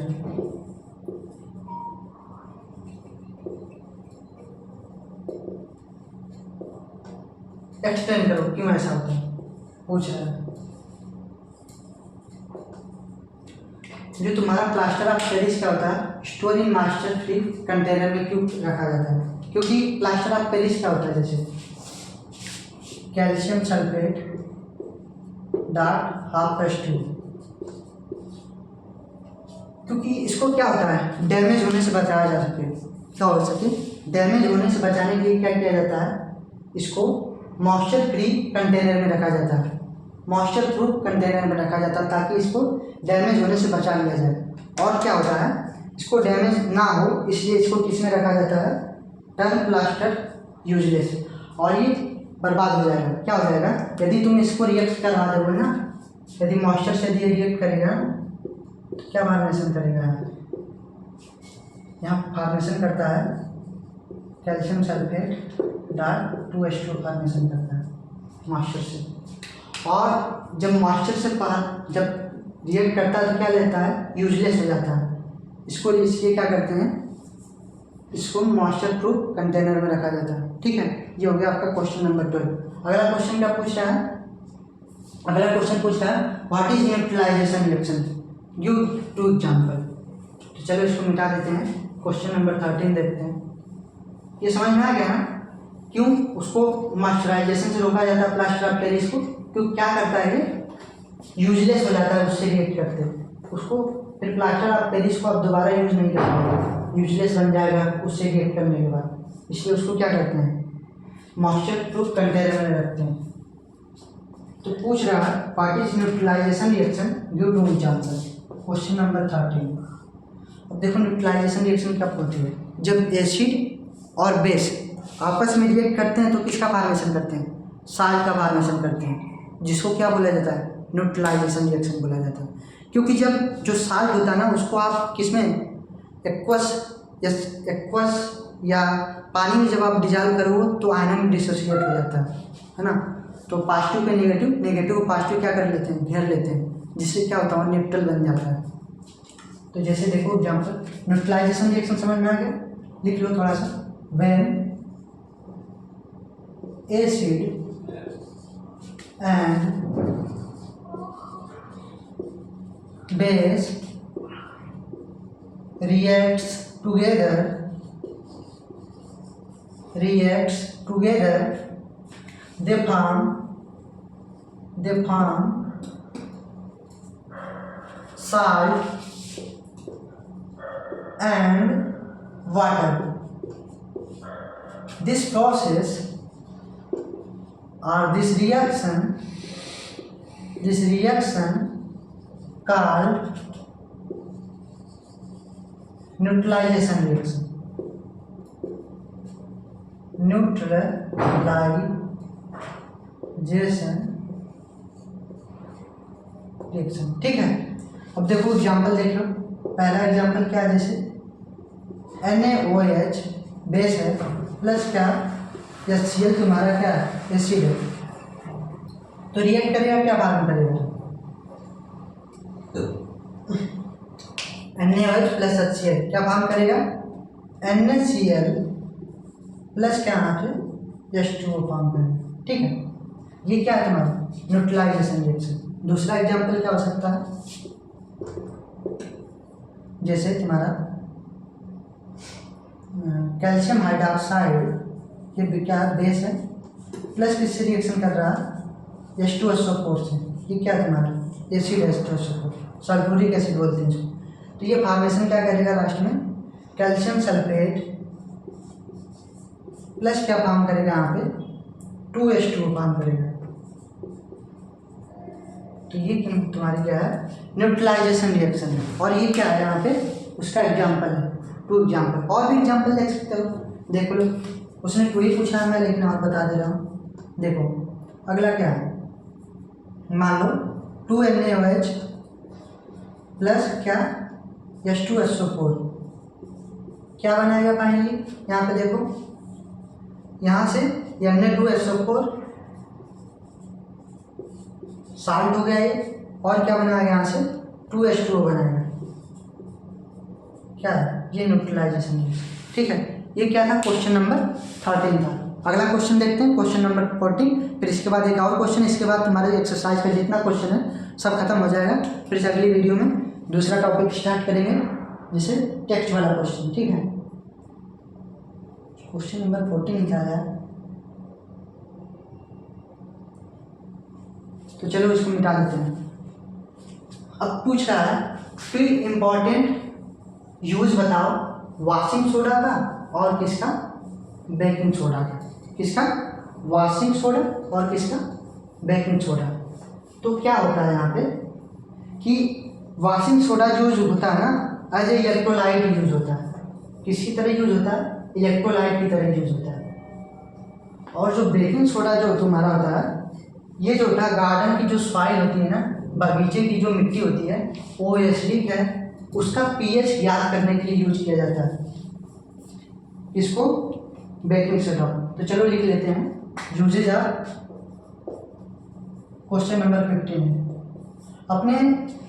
Explain करो क्यों ऐसा होता है, पूछ रहा है। जो तुम्हारा प्लास्टर ऑफ पेरिस क्या होता है? Store in moisture free container में क्यों रखा जाता है? क्योंकि प्लास्टर ऑफ पेरिस क्या होता है? जैसे कैल्शियम सल्फेट .2, क्योंकि इसको क्या होता है? डैमेज होने से बचाया जा सके। क्या हो सके? डैमेज होने से बचाने के लिए क्या किया जाता है? इसको मॉइस्चर फ्री कंटेनर में रखा जाता है, मॉइस्चर प्रूफ कंटेनर में रखा जाता है, ताकि इसको डैमेज होने से बचा लिया जाए। और क्या होता है? इसको डैमेज ना हो इसलिए इसको किस में रखा जाता है? टर्न प्लास्टर यूजलेस, और ये बर्बाद हो जाएगा। क्या हो जाएगा? यदि तुम इसको रिएक्ट करवा दोगे ना, यदि मॉइस्चर से ये रिएक्ट करेगा तो क्या फॉर्मेशन करेगा? यहाँ फॉर्मेशन करता है कैल्शियम सल्फेट .2H2 फॉर्मेशन करता है मॉइस्चर से। और जब मॉइस्चर से जब रिएक्ट करता है तो क्या लेता है? यूजलेस हो जाता है। इसको इसलिए क्या करते हैं? इसको मॉइस्चर प्रूफ कंटेनर में रखा जाता है। ठीक है, ये हो गया आपका क्वेश्चन नंबर 12। अगला क्वेश्चन क्या पूछ रहा है? अगला क्वेश्चन पूछ रहा है what is neutralisation reaction, give 2 example. तो चलो इसको मिटा देते हैं, क्वेश्चन नंबर 13 देखते हैं। ये समझ में आ गया ना क्यों उसको मॉइस्चराइजेशन से रोका जाता है प्लास्टर ऑफ पेरिस को? क्यों क्या करता है? ये यूजलेस हो जाता है उससे रिएक्ट करते उसको, फिर प्लास्टर ऑफ पेरिस को आप दोबारा यूज नहीं कर पाओगे, यूजलेस बन जाएगा उससे रिएक्ट करने के बाद। इसलिए उसको क्या करते हैं? मॉइस्चर प्रूफ कंटेनर में रखते हैं। तो पूछ रहा है what is neutralisation reaction, give 2 example. Question number 13। अब देखो न्यूट्रलाइजेशन रिएक्शन कब होती है? जब एसिड और बेस आपस में रिएक्ट करते हैं तो किसका फॉर्मेशन करते हैं? साल्ट का फॉर्मेशन करते हैं, जिसको क्या बोला जाता है? न्यूट्रलाइजेशन रिएक्शन बोला जाता है। क्योंकि जब जो साल्ट होता है ना उसको आप किसमें एक्वस या पानी में जब आप डिजॉल्व करोगे तो आयनन में डिसोसिएट हो जाता है ना। तो positive pay negative, negative positive क्या कर लेते हैं? घेर लेते हैं, जिससे क्या होता है? न्यूट्रल बन जाता है। तो जैसे देखो एग्जाम्पल, न्यूट्रलाइजेशन रिएक्शन समझ में आ गया? लिख लो थोड़ा सा। When acid and base reacts together they form salt and water. This process or this reaction called neutralisation reaction. ठीक है। अब देखो एग्जाम्पल देख लो। पहला एग्जाम्पल क्या है? जैसे NaOH बेस है प्लस क्या HCl तुम्हारा क्या है? एसिड है। तो रिएक्ट करेगा, क्या फॉर्म करेगा? NaOH प्लस HCl क्या फॉर्म करेगा? NaCl प्लस क्या यहाँ पे H2O फॉर्म करेगा। ठीक है, ये क्या है तुम्हारा? Neutralisation reaction. दूसरा एग्जांपल क्या हो सकता है? जैसे तुम्हारा कैल्शियम हाइड्रोक्साइड, ये क्या बेस है, प्लस किससे रिएक्शन कर रहा है? H2SO4 से। ये क्या है तुम्हारा? एसिड H2SO4, सल्फ्यूरिक एसिड बोलते हैं इसको। तो ये फॉर्मेशन क्या करेगा लास्ट में? कैल्शियम सल्फेट प्लस क्या फॉर्म करेगा यहाँ पे? 2H2O फॉर्म करेगा। तो ये तुम्हारी क्या है, न्यूट्रलाइजेशन रिएक्शन है। और ये क्या है यहाँ पे उसका एग्जाम्पल है, 2 एग्जाम्पल। और भी एग्जाम्पल देख सकते हो, देखो लो, उसने 2 ही पूछा है, मैं लेकिन और बता दे रहा हूँ। देखो अगला क्या है, मान लो 2NaOH प्लस क्या H2SO4 क्या बनाएगा फाइनली, यहाँ पे देखो, यहाँ से Na2SO4 साल्ट हो गया ये, और क्या बनाएगा यहाँ से 2H2O बनाएगा, क्या है ये न्यूट्रलाइजेशन है। ठीक है, ये क्या था, क्वेश्चन नंबर 13 था। अगला क्वेश्चन देखते हैं, क्वेश्चन नंबर 14। फिर इसके बाद एक और क्वेश्चन, इसके बाद तुम्हारे एक्सरसाइज का जितना क्वेश्चन है सब खत्म हो जाएगा। फिर से अगली वीडियो में दूसरा टॉपिक स्टार्ट करेंगे, जैसे टेक्स्ट वाला क्वेश्चन। ठीक है, क्वेश्चन नंबर 14 क्या है, तो चलो इसको मिटा देते हैं। अब पूछ रहा है फिर इम्पोर्टेंट यूज बताओ वॉशिंग सोडा का और किसका, बेकिंग सोडा का। किसका, वॉशिंग सोडा और किसका, बेकिंग सोडा। तो क्या होता है यहाँ पे कि वॉशिंग सोडा जो होता है ना, एज ए इलेक्ट्रोलाइट यूज होता है। किसकी तरह यूज होता है, इलेक्ट्रोलाइट की तरह यूज होता है। और जो बेकिंग सोडा जो तुम्हारा होता है, ये जो होता है गार्डन की जो सॉइल होती है ना, बगीचे की जो मिट्टी होती है, वो एसिडिक है, उसका पीएच याद करने के लिए यूज किया जाता है इसको, बेकिंग सोडा। तो चलो लिख लेते हैं, यूजेज आर, क्वेश्चन नंबर 15। अपने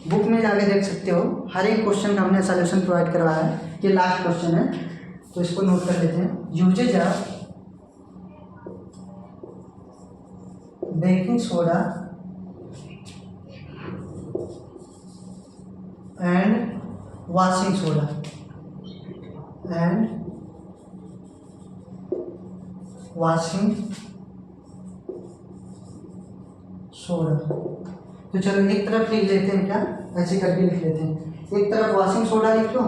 बुक में जाके देख सकते हो, हर एक क्वेश्चन का हमने सॉल्यूशन प्रोवाइड करवाया है। ये लास्ट क्वेश्चन है तो इसको नोट कर लेते हैं। Uses are baking soda and washing soda and washing soda। तो चलो एक तरफ लिख लेते हैं, क्या ऐसे करके लिख लेते हैं, एक तरफ वॉशिंग सोडा लिख लो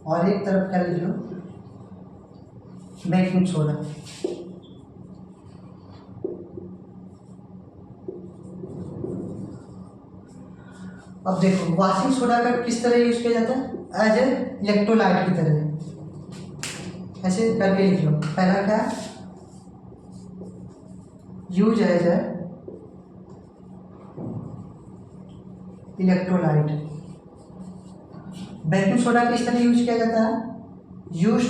और एक तरफ क्या लिख लो, बेकिंग सोडा। अब देखो वॉशिंग सोडा का किस तरह यूज किया जाता है, एज ए इलेक्ट्रोलाइट की तरह, ऐसे करके लिख लो। पहला क्या, use as a electrolyte. Baking soda किस तरह यूज किया जाता है, use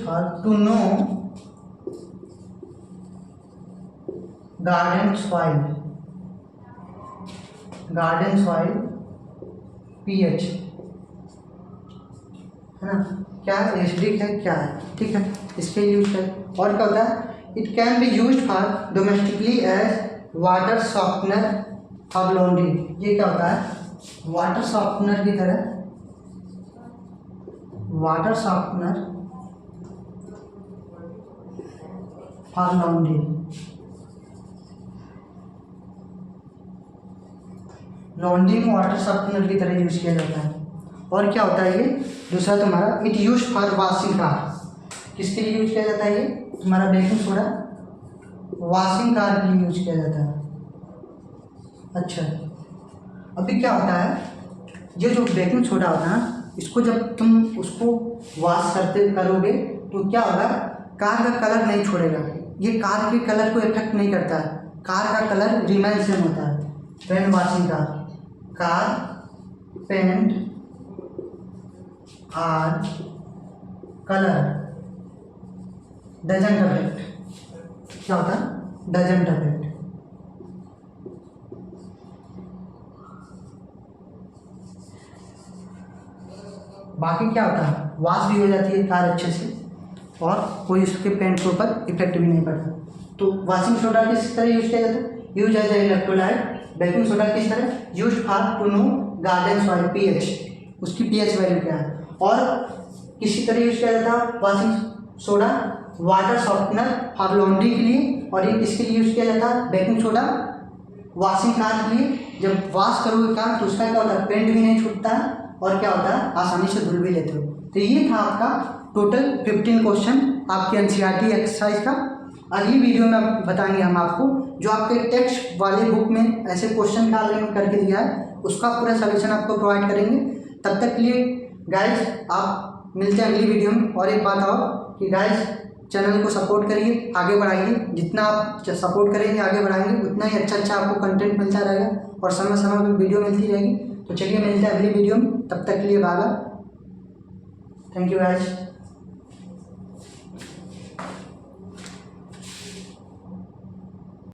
for to know garden soil pH, है ना, क्या एसिडिक है क्या है। ठीक है, इसके यूज है। और क्या होता है, it can be use for domestically as water softener for laundry. ये क्या होता है, वाटर सॉफ्टनर की तरह, water softener for laundry. Laundry में वाटर सॉफ्टनर की तरह यूज किया जाता है। और क्या होता है ये दूसरा तुम्हारा, it use for washing car. किसके लिए यूज किया जाता है ये तुम्हारा, बेकिंग सोडा वॉशिंग कार के लिए यूज किया जाता है। अच्छा, अभी क्या होता है, ये जो बेकिंग सोडा होता है ना, इसको जब तुम उसको वॉश करोगे तो क्या होगा, कार का कलर नहीं छोड़ेगा। ये कार के कलर को इफेक्ट नहीं करता है, कार का कलर रिमेन सेम होता है। Pen washing car paint or colour doesn't affect. क्या होता है, डजंट अफेक्ट। बाकी क्या होता है, वॉश भी हो जाती है कार अच्छे से और कोई उसके पेंट के ऊपर इफेक्ट भी नहीं पड़ता। तो वॉशिंग सोडा किस तरह यूज किया जाता है, use as a electrolyte. Baking soda किस तरह, use for to know garden soil pH, उसकी पीएच वैल्यू क्या है। और किसी तरह यूज किया जाता है washing soda, water softener for laundry के लिए। और ये किसके लिए यूज किया जाता है, बेकिंग सोडा वॉशिंग कार के लिए। जब वॉश करोगे कार तो उसका क्या होता है, पेंट भी नहीं छूटता है और क्या होता है, आसानी से धुल भी लेते हो। तो ये था आपका टोटल 15 क्वेश्चन आपकी एनसीईआरटी एक्सरसाइज का। अगली वीडियो में बताएंगे हम आपको जो आपके टेक्स्ट वाले बुक में ऐसे क्वेश्चन करके दिया है उसका पूरा सॉल्यूशन आपको प्रोवाइड करेंगे। तब तक के लिए गाइज आप मिलते हैं अगली वीडियो में। और एक बात और कि गाइज चैनल को सपोर्ट करिए, आगे बढ़ाइए। जितना आप सपोर्ट करेंगे आगे बढ़ाएंगे उतना ही अच्छा आपको कंटेंट मिलता रहेगा और समय समय पर वीडियो मिलती रहेगी। तो चलिए मिलते हैं अगली वीडियो में, तब तक के लिए bye bye. Thank you guys.